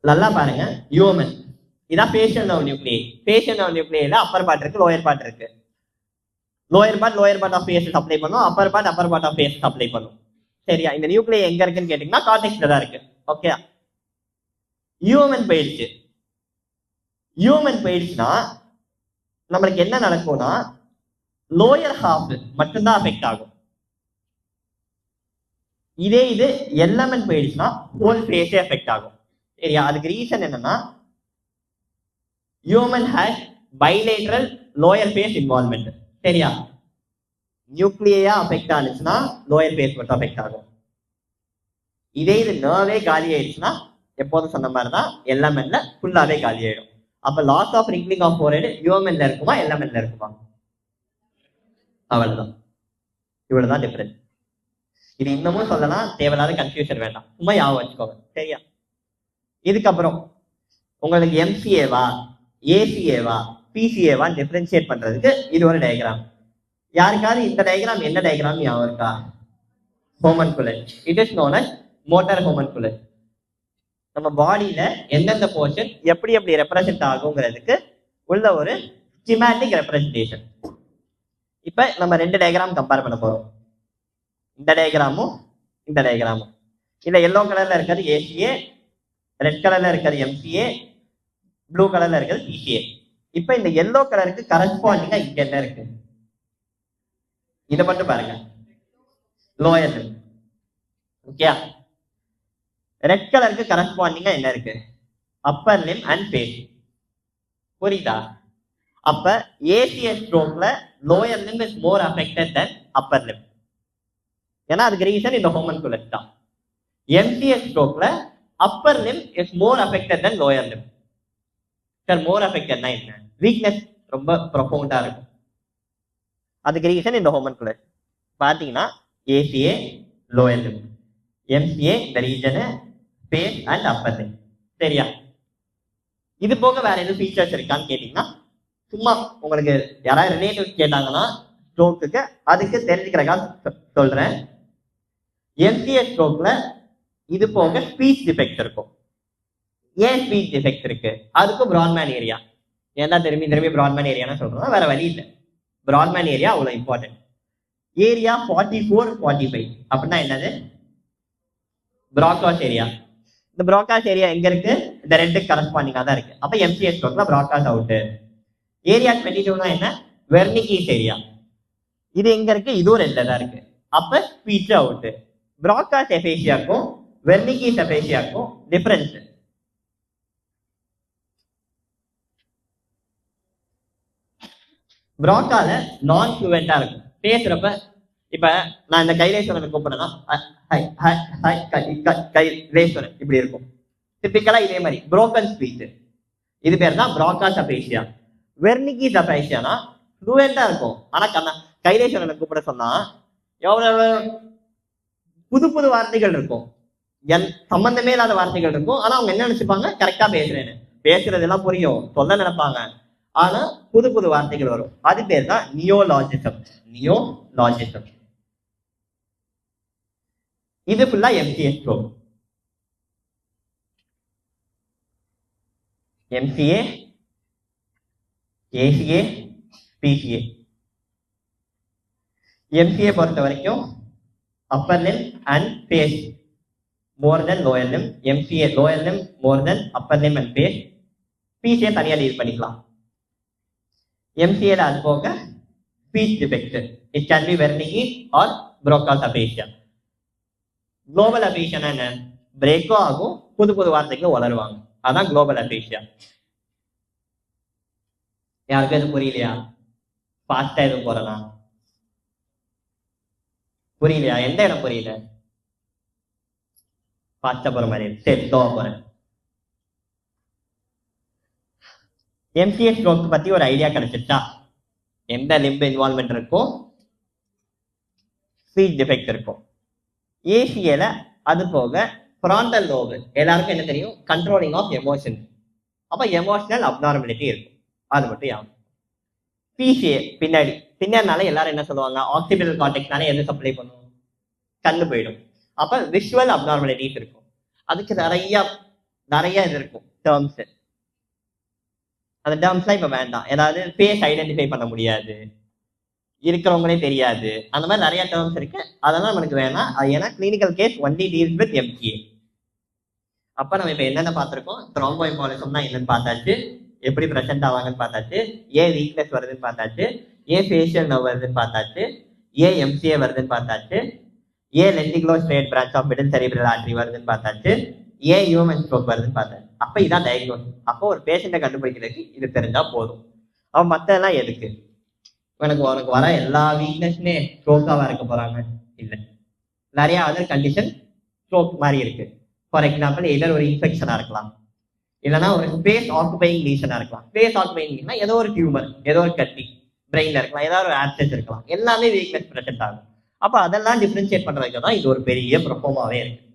நல்லா பாருங்க, யூஎம்என் இதான் facial nerve nuclei. Facial nerve நியூக்ளியில அப்பர் பார்ட் இருக்கு, லோயர் பார்ட் இருக்கு. Lower part of face supply பண்ணும், upper part of face supply பண்ணும். சரியா? இந்த நியூக்ளியை எங்க இருக்குன்னு கேட்டீங்கன்னா கார்டெக்ஸ்ல தான் இருக்கு. ஓகே, யூஎம்என் போயிடுச்சு. யூஎம்என் போயிடுச்சுன்னா நம்மளுக்கு என்ன நடக்கும்னா லோயர் ஹாஃப் மட்டும்தான் அஃபெக்ட் ஆகும். இதே இது எல்எம்என் போயிடுச்சுன்னா ஹோல் ஃபேஸே அஃபெக்ட் ஆகும். சரியா? அதுக்கு ரீசன் என்னன்னா UMN has bilateral lower face involvement. சரியா? நியூக்ளியா அஃபெக்ட் ஆனிச்சுன்னா லோயர் ஃபேஸ் மட்டும் அஃபெக்ட் ஆகும். இதே இது நர்வே காலி ஆயிடுச்சுன்னா எப்போதும் சொன்ன மாதிரி தான் எல்எம்என்ல ஃபுல்லாவே காலி ஆயிடும். அப்ப loss of wrinkling of forehead யூஎம்என்ல இருக்குமா எல்எம்என்ல இருக்குமா? அவ்வளவுதான். இவ்வளவுதான் டிஃபரன்ஸ். இது இன்னமும் சொல்லலாம், தேவையில்லாத கன்ஃபியூஷன் வேண்டாம், சும்மா ஞாபகம் வச்சுக்கோங்க. சரியா? இதுக்கப்புறம் உங்களுக்கு எம்சிஏவா ஏசிஏவா பிசிஏவா டிஃபரன்ஷியேட் பண்றதுக்கு இது ஒரு டயக்ராம். யாருக்காவது இந்த டயக்ராம் என்ன டயக்ராம் ஞாபகம் இருக்கா? Homunculus. It is known as motor homunculus. நம்ம பாடியில எந்தெந்த போர்ஷன் எப்படி எப்படி ரெப்ரசென்ட் ஆகுங்கிறதுக்கு உள்ள ஒரு ஸ்கிமேட்டிக் ரெப்ரசன்டேஷன். இப்ப நம்ம ரெண்டு டயக்ராம் கம்பேர் பண்ண போறோம். இந்த டயக்ராமும் இந்த டயக்ராமும். இல்ல எல்லோ கலர்ல இருக்கிறது ஏசிஏ, ரெட் கலர்ல இருக்கிறது எம்சிஏ, ப்ளூ கலர்ல இருக்கிறது பிசிஏ. இப்ப இந்த எல்லோ கலருக்கு கரஸ்பாண்டிங்கா இங்க என்ன இருக்கு? இதை மட்டும் பாருங்க. Lower Lim. ஓகே, ரெட் கலருக்கு கரஸ்பாண்டிங்கா என்ன இருக்கு? Upper limb and face. புரியுதா? அப்ப ஏசிஎஸ் ஸ்ட்ரோக்ல lower limb is more affected than upper limb. ஏன்னா அதுக்கு ரீசன் இந்த ஹோமன்குலஸ் தான். எம்சிஎஸ் ஸ்ட்ரோக்ல upper limb is more affected than lower limb. Sir more அஃபெக்டட்னா என்ன? வீக்னஸ் ரொம்ப ப்ரொஃபவுண்டா இருக்கும். அதுக்கு ரீசன் இந்த ஹோமன்குலஸ். பாத்தீங்கன்னா ஏசிஏ லோயர் லிம், எம்சிஏ இந்த region, face and upper limb. சரியா? இது போக வேற எதுவும் ஃபீச்சர்ஸ் இருக்கான்னு கேட்டீங்கன்னா, சும்மா உங்களுக்கு யாராவது ரிலேட்டிவ் கேட்டாங்கன்னா ஸ்ட்ரோக்குக்கு அதுக்கு தெரிஞ்சுக்கிறக்காக சொல்றேன். எம்சிஏ ஸ்ட்ரோக்ல இது போக ஸ்பீச் டிஃபெக்ட் இருக்கும். ஏன் ஸ்பீச் டிஃபெக்ட் இருக்கு? அதுக்கு பிராட்மேன் ஏரியா. ஏன்னா திரும்பி திரும்பி பிராட்மேன் ஏரியான்னு சொல்றோம், வேற வழி இல்லை. பிராட்மேன் ஏரியா அவ்வளவு இம்பார்ட்டன்ட். ஏரியா 44-45 அப்படின்னா என்னது? Broca's area. இந்த பிராட்காஸ்ட் ஏரியா எங்க இருக்கு? இந்த ரெண்டு கரஸ்பாண்டிங்கா தான் இருக்கு. அப்ப எம்சிஎஸ் ஸ்ட்ரோக்ல பிராட்காஸ்ட் அவுட். ஏரியா 22னா என்ன? Wernicke's area. இது எங்க இருக்கு? இதுவும் ரெண்டுல தான் இருக்கு. அப்ப ஸ்பீச் அவுட். பிராட்காஸ்ட் எஃபேசியாக்கும் வெர்னிகீஸ் எஃபேசியாக்கும் டிஃபரன்ஸ். பிராட்கால நான் ஃப்ளூவெண்டா இருக்கும் பேசுறப்ப. இப்ப நான் இந்த கைலேஸ்வரனை கூப்பிடுறேன்னா கைலேஸ்வரன் இப்படி இருக்கும். டிபிக்கலா இதே மாதிரி புரோக்கன் ஸ்பீச். இது பேர் தான் பிராட்காஸ்ட் அபேசியா. வெர்னிகீஸ் அபேசியானா ஃப்ளூவெண்டா இருக்கும். ஆனா கைலேஸ்வரனை கூப்பிட சொன்னா எவ்வளவு புது புது வார்த்தைகள் இருக்கும், சம்பந்தமே இல்லாத வார்த்தைகள் இருக்கும். ஆனா அவங்க என்ன நினைச்சுப்பாங்க? கரெக்டா பேசுறேன்னு. பேசுறது எல்லாம் புரியும், சொல்ல நினைப்பாங்க. ஆனா புது புது வார்த்தைகள் வரும். அது பேர் தான் நியோலாஜிசம். நியோலாஜிசம். இது ஃபுல்லா MCA stroke. MCA, ACA, PCA. MCA பொறுத்த வரைக்கும் upper limb and face more than lower limb. MCA lower limb more than upper limb and face. PCA தனியா டீல் பண்ணிக்கலாம். எம்சிஏல அது போக speech defect. It can be Wernicke's or Broca's aphasia. Global aphasia என்ன? பிரேக்கும் ஆகும், புது புது வார்த்தைகளும் வளருவாங்க. அதான் குளோபல் அபேசியா. யாருக்கும் எதுவும் புரியலையா? ஃபாஸ்டா எதுவும் போறலாம்? புரியலையா? எந்த இடம் புரியல? ஃபாஸ்டா போற மாதிரி. சரி, ஸ்லோவா போறேன். எம்சிஏ ஸ்ட்ரோக் பத்தி ஒரு ஐடியா கிடைச்சிட்டா? எந்த லிம்ப் இன்வால்மெண்ட் இருக்கும், ஸ்பீச் டிஃபெக்ட் இருக்கும். ஏசிஏல அது போக ஃப்ராண்டல் லோப், எல்லாருக்கும் என்ன தெரியும்? Controlling of emotion. அப்ப எமோஷனல் அப்நார்மலிட்டி இருக்கும். அது மட்டும் யாரும். பிசிஏ பின்னாடினால எல்லாரும் என்ன சொல்லுவாங்க? ஆக்சிபிட்டல் கார்டெக்ஸ்னால எது சப்ளை பண்ணுவோம்? கண்ணு போயிடும். அப்ப விஷுவல் அப்நார்மலிட்டிஸ் இருக்கும். அதுக்கு நிறைய இது இருக்கும் டேர்ம்ஸ். அந்த டேர்ம்ஸ்லாம் இப்ப வேண்டாம். ஏதாவது ஃபேஸ் ஐடென்டிஃபை பண்ண முடியாது, இருக்கிறவங்களே தெரியாது, அந்த மாதிரி நிறைய டேர்ம்ஸ் இருக்கு. அதெல்லாம் நமக்கு வேணாம். ஏன்னா clinical case only deals with MCA. அப்ப நம்ம இப்ப என்னென்ன பார்த்திருக்கோம்? த்ரோம்போஎம்பாலிசம்னா என்னன்னு பார்த்தாச்சு, எப்படி பிரசன்ட் ஆவாங்கன்னு பார்த்தாச்சு, ஏன் வீக்னஸ் வருதுன்னு பார்த்தாச்சு, ஏன் ஃபேஷியல் நர்வ் வருதுன்னு பார்த்தாச்சு, ஏன் எம்சிஏ வருதுன்னு பார்த்தாச்சு, ஏன் lenticular striate branch of middle cerebral artery வருதுன்னு பார்த்தாச்சு, ஏன் ஹியூமன் ஸ்ட்ரோக் வருதுன்னு பார்த்தாச்சு. அப்ப இதான் டயக்னோசிஸ். அப்போ ஒரு பேஷண்ட்டை கண்டுபிடிக்கிறதுக்கு இது தெரிஞ்சா போதும். அவன் மத்தெல்லாம் எதுக்கு? உனக்கு வர எல்லா வீக்னஸ்மே ஸ்ட்ரோக்காவா இருக்க போறாங்க? இல்லை, நிறைய அதர் கண்டிஷன் ஸ்ட்ரோக் மாதிரி இருக்கு. ஃபார் எக்ஸாம்பிள் எதர் ஒரு இன்ஃபெக்ஷனா இருக்கலாம், இல்லைன்னா ஒரு ஸ்பேஸ் ஆக்குபையிங் லீஷனா இருக்கலாம். ஸ்பேஸ் ஆக்குபையிங் லீஷனா ஏதோ ஒரு டியூமர், ஏதோ ஒரு கட்டி பிரெயின்ல இருக்கலாம், ஏதாவது ஒரு ஆப்சென்ஸ் இருக்கலாம். எல்லாமே வீக்னஸ் ப்ரெசென்ட் ஆகும். அப்ப அதெல்லாம் டிஃபரன்ஷியேட் பண்றதுக்கு தான் இது ஒரு பெரிய ப்ரொஃபார்மாவே இருக்கு.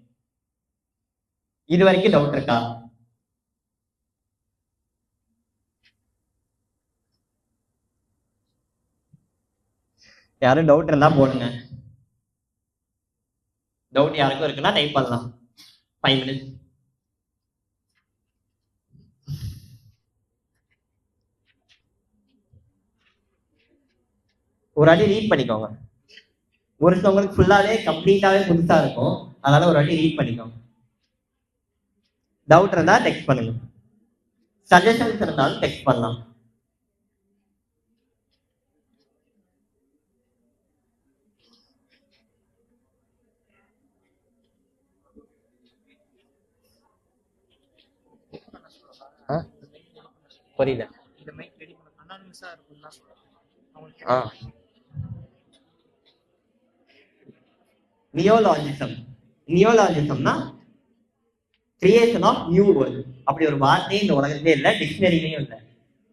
இது வரைக்கும் டவுட் இருக்கா? யாரும் டவுட் இருந்தா போடுங்க. டவுட் யாருக்கும் இருக்குன்னா டைப் பண்ணலாம். 5 minutes. ஒரு வாட்டி ரீட் பண்ணிக்கோங்க. ஒரு சிலவங்களுக்கு ஃபுல்லாவே கம்ப்ளீட்டாவே புதுசா இருக்கும். அதனால ஒரு வாட்டி ரீட் பண்ணிக்கோங்க. டவுட் இருந்தா டெக்ஸ்ட் பண்ணுங்க. சஜஷன்ஸ் இருந்தாலும் டெக்ஸ்ட் பண்ணலாம். புரியல. நியோலாஜிசம். நியோலாஜிசம்னா கிரியேஷன் ஆஃப் நியூ வேர்ல்ட். அப்படி ஒரு வார்த்தையே இந்த உலகத்திலே இல்லை, டிக்ஷனரிலையும் இல்லை.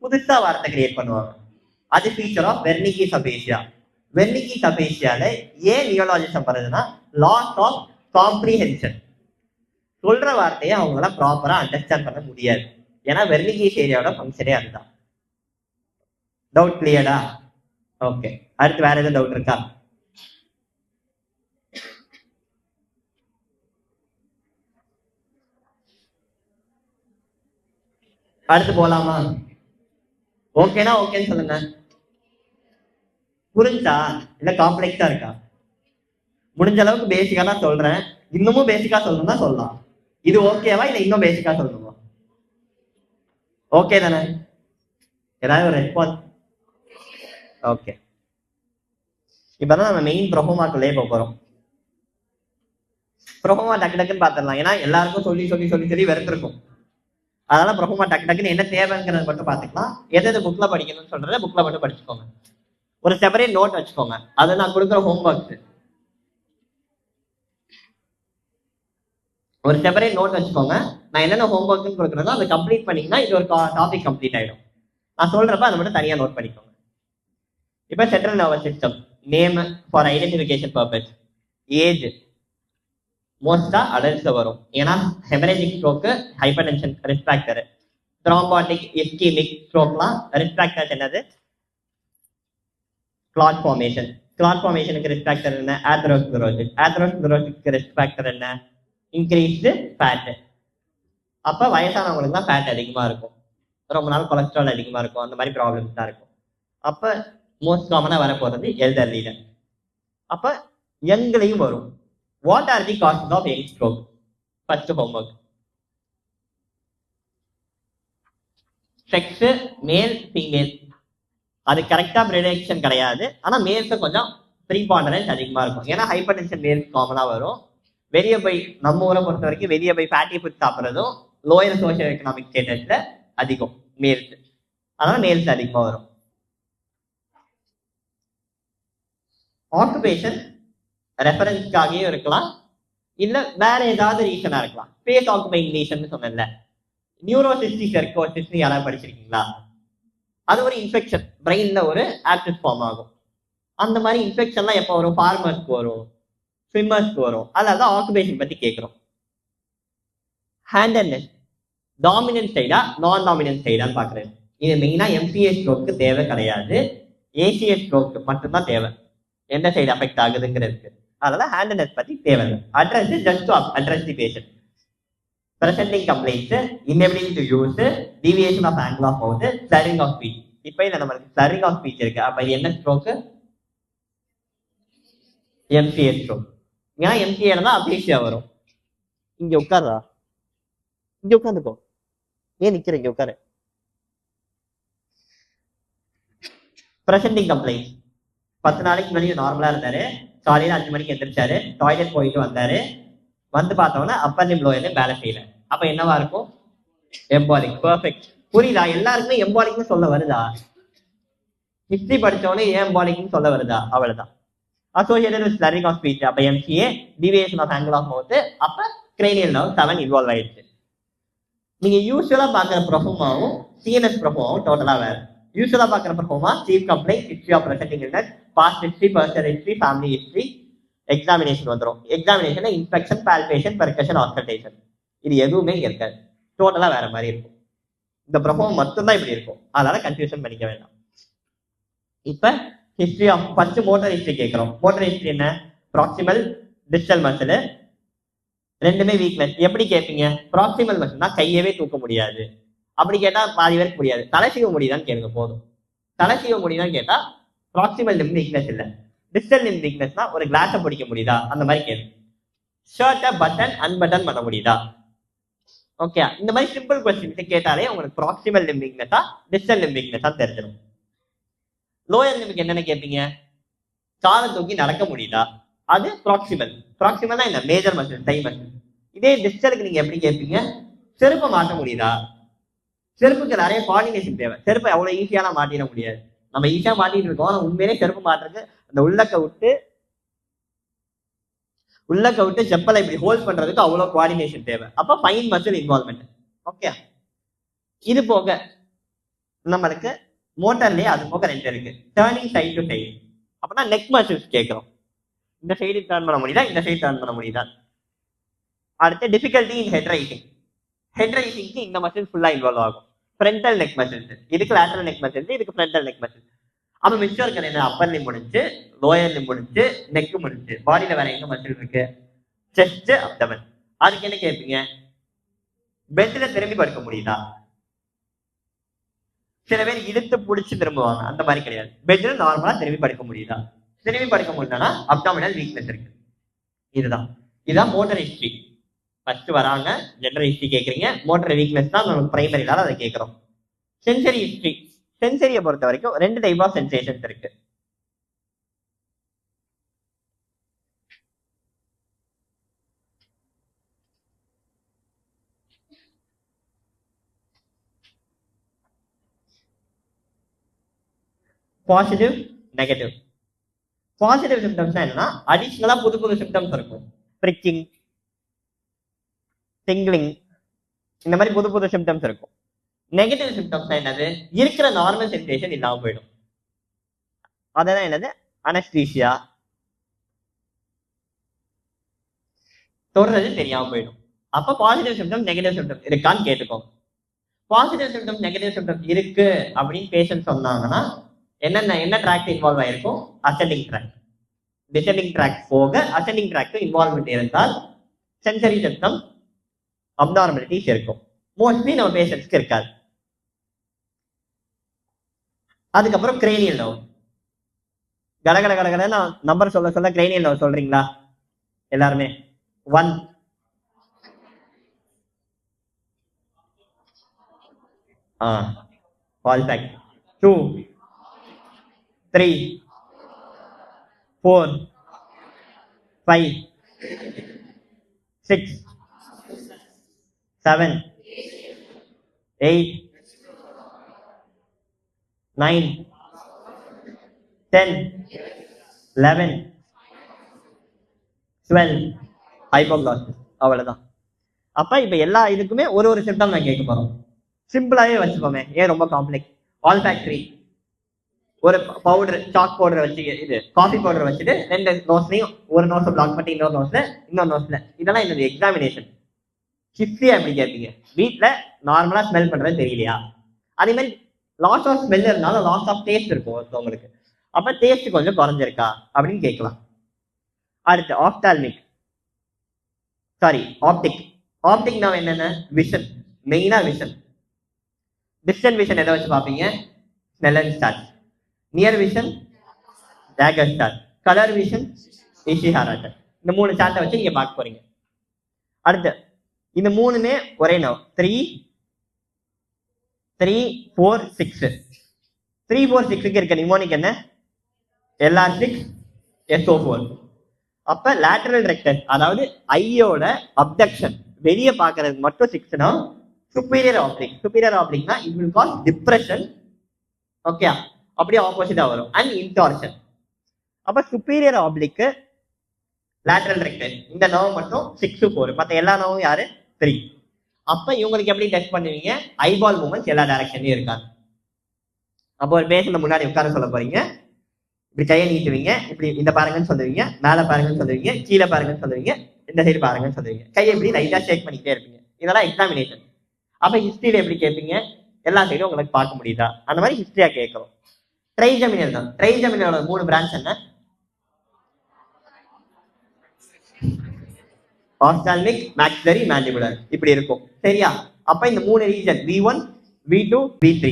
புதுசா வார்த்தை கிரியேட் பண்ணுவாங்க. அது ஃபீச்சர் ஆஃப் வெர்னிகி சபேசியா. வெர்னிகி சபேசியால ஏன் நியோலாஜிசம் வருதுன்னா லாஸ் ஆஃப் காம்ப்ரிஹென்ஷன். சொல்ற வார்த்தையை அவங்களால ப்ராப்பரா அண்டர்ஸ்டாண்ட் பண்ண முடியாது. ஏன்னா வெர்னிகீஸ் ஏரியாவோட ஃபங்க்ஷனே அதுதான். டவுட் கிளியர்டா? ஓகே, அடுத்து வேற எதுவும் டவுட் இருக்கா? அடுத்து போலாமா? ஓகேனா ஓகேன்னு சொல்லுங்க. புரிஞ்சா இல்ல காம்ப்ளெக்ஸா இருக்கா? முடிஞ்ச அளவுக்கு பேசிக்கா தான் சொல்றேன். இன்னமும் பேசிக்கா சொல்லணும்னா சொல்லலாம். இது ஓகேவா இல்ல இன்னும் பேசிக்கா சொல்லணுமா? ஓகே தானே? ஏதாவது ஒரு ரெஸ்பான்ஸ்? ஓகே, இப்பதான் நம்ம மெயின் ப்ரொஃபோமாக்குள்ளே போறோம். ப்ரொஃபோமா டக்கு டக்குன்னு பாத்திரலாம், ஏன்னா எல்லாருக்கும் சொல்லி சொல்லி சொல்லி சொல்லி வெறுத்திருக்கும். அதனால ப்ரொஃபோமா டக்கு டக்குன்னு என்ன தேவைங்கிறத மட்டும் பாத்துக்கலாம். எது புக்ல படிக்கணும்னு சொல்றத புக்ல மட்டும் படிச்சுக்கோங்க. ஒரு செப்பரேட் நோட் வச்சுக்கோங்க, அது நான் கொடுக்குற ஹோம்ஒர்க். ஒரு செப்பரேட் நோட் வச்சுக்கோங்க. நான் என்னென்ன ஹோம்ஒர்க்னு கொடுக்குறதோ அதை கம்ப்ளீட் பண்ணீங்கன்னா இது ஒரு டாபிக் கம்ப்ளீட் ஆயிடும். நான் சொல்றப்ப அதை மட்டும் தனியா நோட் பண்ணிக்கோங்க. இப்போ central nervous system, name for identification purpose, age மோஸ்டா அடல்ட்ஸ் வரும். ஏன்னா ஹெமரேஜிக் ஸ்ட்ரோக்கு, hypertension risk factor, thrombotic ischaemic ஸ்ட்ரோக்லாம் ரிஸ்க் ஃபேக்டர்ஸ் என்னது? Clot formation. கிளாட் ஃபார்மேஷனுக்கு ரிஸ்க் ஃபேக்டர் என்ன? ஆத்ரோஸ்க்ளரோசிஸ். ஆத்ரோஸ்க்ளரோசிஸ்க்கு ரிஸ்க் ஃபேக்டர் என்ன? Increased fat. அப்ப வயசானவங்களுக்கு தான் ஃபேட் அதிகமா இருக்கும், ரொம்ப நாள் கொலஸ்ட்ரால் அதிகமா இருக்கும், அந்த மாதிரி ப்ராப்ளம்ஸ் தான் இருக்கும். அப்ப மோஸ்ட் காமனா வர போறது எல்டர்லில. அப்ப யங்லையும் வரும். What are the causes of young stroke? First homework. Sex, male female, அது கரெக்டா ப்ரிடிக்ஷன் கிடையாது. ஆனா மேல்ஸ் கொஞ்சம் ப்ரீபாண்டரன்ஸ் அதிகமா இருக்கும். ஏன்னா ஹைப்பர் டென்ஷன் மேல்ஸ் காமனா வரும். வெளியே போய் நம்ம ஊரை பொறுத்த வரைக்கும் வெளியே போய் ஃபேட்டி ஃபுட் சாப்பிட்றதும் லோயர் சோஷியல் எக்கனாமிக் ஸ்டேட்டஸ்ல அதிகம் மேல்ஸ். அதனால மேல்ஸ் அதிகமா வரும். ஆக்குபேஷன் ரெஃபரன்ஸ்க்காகவும் இருக்கலாம், இல்ல வேற ஏதாவது ரீசனா இருக்கலாம். ஸ்பேஸ் ஆக்குபைங் ரீசன் சொன்னேன்ல, நியூரோசிஸ்டிக் சர்க்கோசிஸ் யாராவது படிச்சிருக்கீங்களா? அது ஒரு இன்ஃபெக்ஷன், பிரெயின்ல ஒரு ஆக்சிஸ் ஃபார்ம் ஆகும். அந்த மாதிரி இன்ஃபெக்ஷன்லாம் எப்போ வரும்? ஃபார்மர்ஸ்க்கு வரும், ஸ்விம்மர்ஸ்க்கு வரும். அதான் ஆக்குபேஷன் பத்தி கேட்கிறோம். ஹேண்டட்னஸ் டாமினன்ட் சைடா நான் டாமினன்ட் சைடான்னு பாக்குறேன். இது மெயினா எம்பிஎஸ் ஸ்ட்ரோக்கு தேவை கிடையாது, ஏசிஎஸ் ஸ்ட்ரோக்கு மட்டும்தான் தேவை, எந்த சைடு அஃபெக்ட் ஆகுதுங்கிறதுக்கு. அதனால ஹேண்டட்னஸ் பத்தி தேவை. Address just to address the patient. presenting complaints, inability to use, deviation of angle of mouth, slurring of speech. இப்போ இந்த நமக்கு slurring of speech இருக்கு. அப்ப இது என்ன ஸ்ட்ரோக்கு? MCA stroke. ஏன்னா எம்சிஏ தான் அபேஷியா வரும். இங்க உட்காரா, இங்க உட்காந்துக்கோ, ஏன் நிக்கிற? இங்க உட்காரு. presenting complaints, 10 நாளைக்கு முன்னாடி நார்மலா இருந்தாரு, காலையில 5 மணிக்கு எந்திரிச்சாரு, டாய்லெட் போயிட்டு வந்தாரு, வந்து பார்த்தோம்னா அப்பர் லிம் லோயர் வேலை செய்யல. அப்ப என்னவா இருக்கும்? எம்பாலிக். பெர்ஃபெக்ட். புரியுதா? எல்லாருக்குமே எம்பாலிக்னு சொல்ல வருதா? ஹிஸ்டரி படிச்சவனே ஏன் எம்பாலிக்னு சொல்ல வருதா? அவ்வளவுதான். Associated with slurring of speech, அப்ப MCA, deviation of angle of mouth, அப்ப கிரேனியல் நர்வ் 7 இன்வால்வ் ஆயிடுச்சு. நீங்க யூஸ்வலா பாக்குற ப்ரொஃபோமாவும் சிஎன்எஸ் ப்ரொஃபோமாவும் டோட்டலா வேற. யூஸ்வலா பாக்குற proforma chief complaint, history of presenting illness, past history, personal history, family history, examination வந்துடும். Examination inspection, palpation, percussion, auscultation. இது எதுவுமே இருக்காது, டோட்டலா வேற மாதிரி இருக்கும். இந்த ப்ரொஃபோம் மட்டும்தான் இப்படி இருக்கும், அதனால கன்ஃபியூஷன் பண்ணிக்க வேண்டாம். இப்ப history of first motor history கேட்கிறோம். மோட்டர் ஹிஸ்டரி என்ன? ப்ராக்சிமல், டிஸ்டல் மசில் ரெண்டுமே வீக்னஸ். எப்படி கேட்பீங்க? ப்ராக்சிமல் மசில்னா கையவே தூக்க முடியாது, அப்படி கேட்டா பாதி பேருக்கு முடியாது. தலை சீவ முடியுதான்னு கேளுங்க போதும். தலை சீவ முடியுதான்னு கேட்டா ப்ராக்சிமல் லிம் வீக்னஸ் இல்லை. டிஸ்டல் லிம் வீக்னஸ்னா ஒரு கிளாஸை பிடிக்க முடியுதா, அந்த மாதிரி கேள்வி. ஷர்ட்டை பட்டன் அன்பட்டன் பண்ண முடியுதா? ஓகே, இந்த மாதிரி சிம்பிள் கொஸ்டின்ஸ் கேட்டாலே உங்களுக்கு ப்ராக்சிமல் லிம் வீக்னஸா டிஸ்டல் லிம் வீக்னஸா தெரிஞ்சிடும். லோயர் லிம்க்கு என்னென்ன கேட்பீங்க? காலை தூக்கி நடக்க முடியுதா, அது ப்ராக்சிமல். ப்ராக்சிமல்னா இந்த மேஜர் மசில், டை மசில். இதே டிஸ்டலுக்கு நீங்க எப்படி கேட்பீங்க? செருப்பை மாட்ட முடியுதா, செருப்புக்கு நிறைய கோஆர்டினேஷன் தேவை. செருப்பை அவ்வளவு ஈஸியாலாம் மாட்டிட முடியாது. நம்ம ஈஸியா மாட்டிட்டு இருக்கோம். ஆனா உண்மையிலே செருப்பு மாட்டுறதுக்கு அந்த உள்ளக்க விட்டு செப்பலை இப்படி ஹோல்ட் பண்றதுக்கு அவ்வளவு கோஆர்டினேஷன் தேவை. அப்ப ஃபைன் மசில் இன்வால்மெண்ட். ஓகே, இது போக நம்மளுக்கு மோட்டர்லயே அது போக 2 இருக்கு. Turning side to side. அப்படின்னா நெக் மசில்ஸ் கேட்கிறோம். இந்த சைடு டர்ன் பண்ண முடியுதா, இந்த சைடு டர்ன் பண்ண முடியுதா. அடுத்து difficulty in head raising. Head ரைசிங்க்கு இந்த மசில் ஃபுல்லா இன்வால்வ் ஆகும். ஃப்ரண்டல் நெக் மசில்ஸ், இதுக்கு லேட்டரல் நெக் மசில்ஸ், இதுக்கு ஃப்ரண்டல் நெக் மசில்ஸ். அப்ப மிச்சம் இருக்கிற என்ன, அப்பர் லிம் முடிஞ்சு, லோயர் லிம் முடிஞ்சு, நெக் முடிஞ்சு, பாடியில வேற எங்க மசில் இருக்கு, செஸ்ட், அப்டமன். அதுக்கு என்ன கேட்பீங்க, பெட்ல திரும்பி படுக்க முடியுதா. சில பேர் இழுத்து பிடிச்சி திரும்புவாங்க, அந்த மாதிரி கிடையாது. பெட்ல நார்மலா திரும்பி படுக்க முடியுதா. திரும்பி படுக்க முடியுதுன்னா அப்டாமினல் வீக்னஸ் இருக்கு. இதுதான் மோட்டர் ஹிஸ்டரி. ஃபர்ஸ்ட் வராங்க, ஜெனரல் ஹிஸ்டரி கேட்குறீங்க, மோட்டர் வீக்னஸ் தான் நம்ம பிரைமரினால அதை கேட்குறோம். Sensory history. சென்சரியை பொறுத்த வரைக்கும் 2 டைப் ஆஃப் சென்சேஷன்ஸ் இருக்கு. Positive, negative. பாசிட்டிவ் சிம்டம்ஸ் என்னன்னா அடிஷனலா புது சிம்டம்ஸ் இருக்கும். பிரிக்கிங், டிங்லிங், இந்த மாதிரி புது சிம்டம்ஸ் இருக்கும். நெகட்டிவ் சிம்டம்ஸ் என்னது, இருக்கிற நார்மல் சென்சேஷன் இல்லாம போயிடும். அதான் என்னது, அனஸ்தீசியா, தொடர்றது தெரியாம போயிடும். அப்ப பாசிட்டிவ் சிம்டம், நெகட்டிவ் சிம்டம் இருக்கான்னு கேட்டுக்கோங்க. பாசிட்டிவ் சிம்டம், நெகட்டிவ் சிம்டம் இருக்கு அப்படின்னு பேஷண்ட் சொன்னாங்கன்னா என்ன ட்ராக்ட் இன்வால்வ் ஆயிருக்கும், அசெண்டிங் ட்ராக்ட். டிசெண்டிங் ட்ராக்ட் போக அசெண்டிங் ட்ராக்ட் இன்வால்வ்மெண்ட் இருந்தால் சென்சரி சிம்டம் அப்நார்மலிட்டிஸ் இருக்கும். மோஸ்ட்லி நம்ம பேஷண்ட்ஸ்க்கு இருக்காது. அதுக்கப்புறம் கிரேனியல் நர்வ். கடகட நம்பர் சொல்ல கிரேனியல் நர்வ் சொல்றீங்களா எல்லாருமே. 1, Hall-Sachs, 2, 3, 4, 5, 6, 7, 8, 9, 10, 11, 12, ஹைப்போக்ளாசிஸ். அவ்வளவுதான். அப்ப இப்ப எல்லா இதுக்குமே ஒரு சிம்டம் நான் கேட்க போறோம். சிம்பிளாவே வச்சுப்போமே, ஏன் ரொம்ப காம்ப்ளெக்ஸ். ஆல்ஃபாக்டரி, ஒரு பவுடர், சாக் பவுடரை வச்சு, இது காஃபி பவுடர் வச்சுட்டு 2 நோஸ்லையும், ஒரு நோஸை பிளாக் பண்ணி இன்னொரு நோஸ்ல, இதெல்லாம் என்னது எக்ஸாமினேஷன். ஹிஸ்டரி அப்படி கேட்பீங்க. வீட்டுல நார்மலா ஸ்மெல் பண்றது தெரியலையா. அதே மாதிரி லாஸ் ஆஃப் ஸ்மெல் இருந்தாலும் லாஸ் ஆஃப் டேஸ்ட் இருக்கும் ஒருத்தவங்களுக்கு. அப்ப டேஸ்ட் கொஞ்சம் குறைஞ்சிருக்கா அப்படின்னு கேட்கலாம். அடுத்து ஆப்டிக் நான் என்னென்ன, விஷன், மெயினா விஷன். டிஸ்டன்ட் விஷன் எதை வச்சு பார்ப்பீங்க, ஸ்னெல்லன் ஸ்டார். நியர் விஷன் டேகர் star. Colour vision Ishihara star. இந்த 3 சார்ட்டை வச்சு நீங்க பார்க்க போறீங்க. அடுத்து இந்த 3மே ஒரே நவ். 3, 4, 6. 3, 4, 6க்கு இருக்க நிமோனிக் என்ன, LR6, SO4. அப்ப லேட்டரல் ரெக்டஸ், அதாவது ஐயோட அப்டக்ஷன் வெளியே பார்க்கறதுக்கு மட்டும் 6னா சுப்பீரியர் ஆப்டிக்னா it will cause depression. Okay, அப்படியே ஆப்போசிட்டா வரும், அண்ட் இன்டார்ஷன். அப்ப சுப்பீரியர் ஆப்ளிக்கு லேட்டரல் ரெக்டஸ் இந்த நர்வ் மட்டும் 6, 4. மற்ற எல்லா நர்வும் யாரு, 3. அப்ப இவங்களுக்கு எப்படி டெஸ்ட் பண்ணுவீங்க, ஐபால் மூமெண்ட்ஸ் எல்லா டைரக்ஷன்லயும் இருக்காங்க. அப்போ ஒரு பேஷண்ட் முன்னாடி உட்கார சொல்ல போறீங்க, இப்படி கையை நீட்டுவீங்க, இப்படி இந்த பாருங்கன்னு சொல்லுவீங்க, மேல பாருங்கன்னு சொல்லுவீங்க, கீழே பாருங்கன்னு சொல்லுவீங்க, இந்த சைடு பாருங்கன்னு சொல்லுவீங்க. கையை இப்படி லைட்டா ஷேக் பண்ணிக்கிட்டே இருப்பீங்க. இதெல்லாம் எக்ஸாமினேஷன். அப்ப ஹிஸ்டரியில எப்படி கேட்பீங்க, எல்லா சைடும் உங்களுக்கு பார்க்க முடியுதா, அந்த மாதிரி ஹிஸ்டரியா கேட்கணும். ட்ரைஜெமினல் தான். ட்ரைஜெமினலோட 3 பிரான்ச் என்ன, ஆப்தால்மிக், மேக்ஸிலரி, மேண்டிபுலர், இப்படி இருக்கும். சரியா. அப்ப இந்த 3 ரீஜன் V1, V2, V3.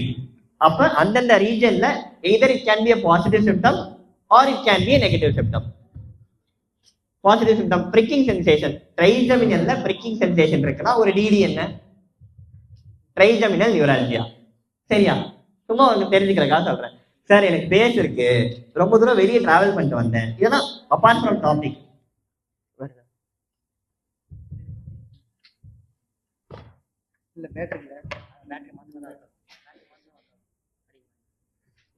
அப்ப அந்தந்த ரீஜன்ல either it can be a positive symptom or it can be a negative symptom. Positive symptom pricking sensation. ட்ரைஜெமினல்ல பிரிக்கிங் சென்சேஷன் இருக்குன்னா ஒரு டிடி என்ன, ட்ரைஜெமினல் நியூரால்ஜியா. சரியா. சும்மா உங்களுக்கு தெரிஞ்சுக்கிறதுக்காக சொல்றேன். சார் எனக்கு பேஸ் இருக்கு, ரொம்ப தூரம் வெளியே டிராவல் பண்ணிட்டு வந்தேன், இதெல்லாம் அபார்ட் ஃப்ரம் டாபிக். இல்ல பேசுறீங்க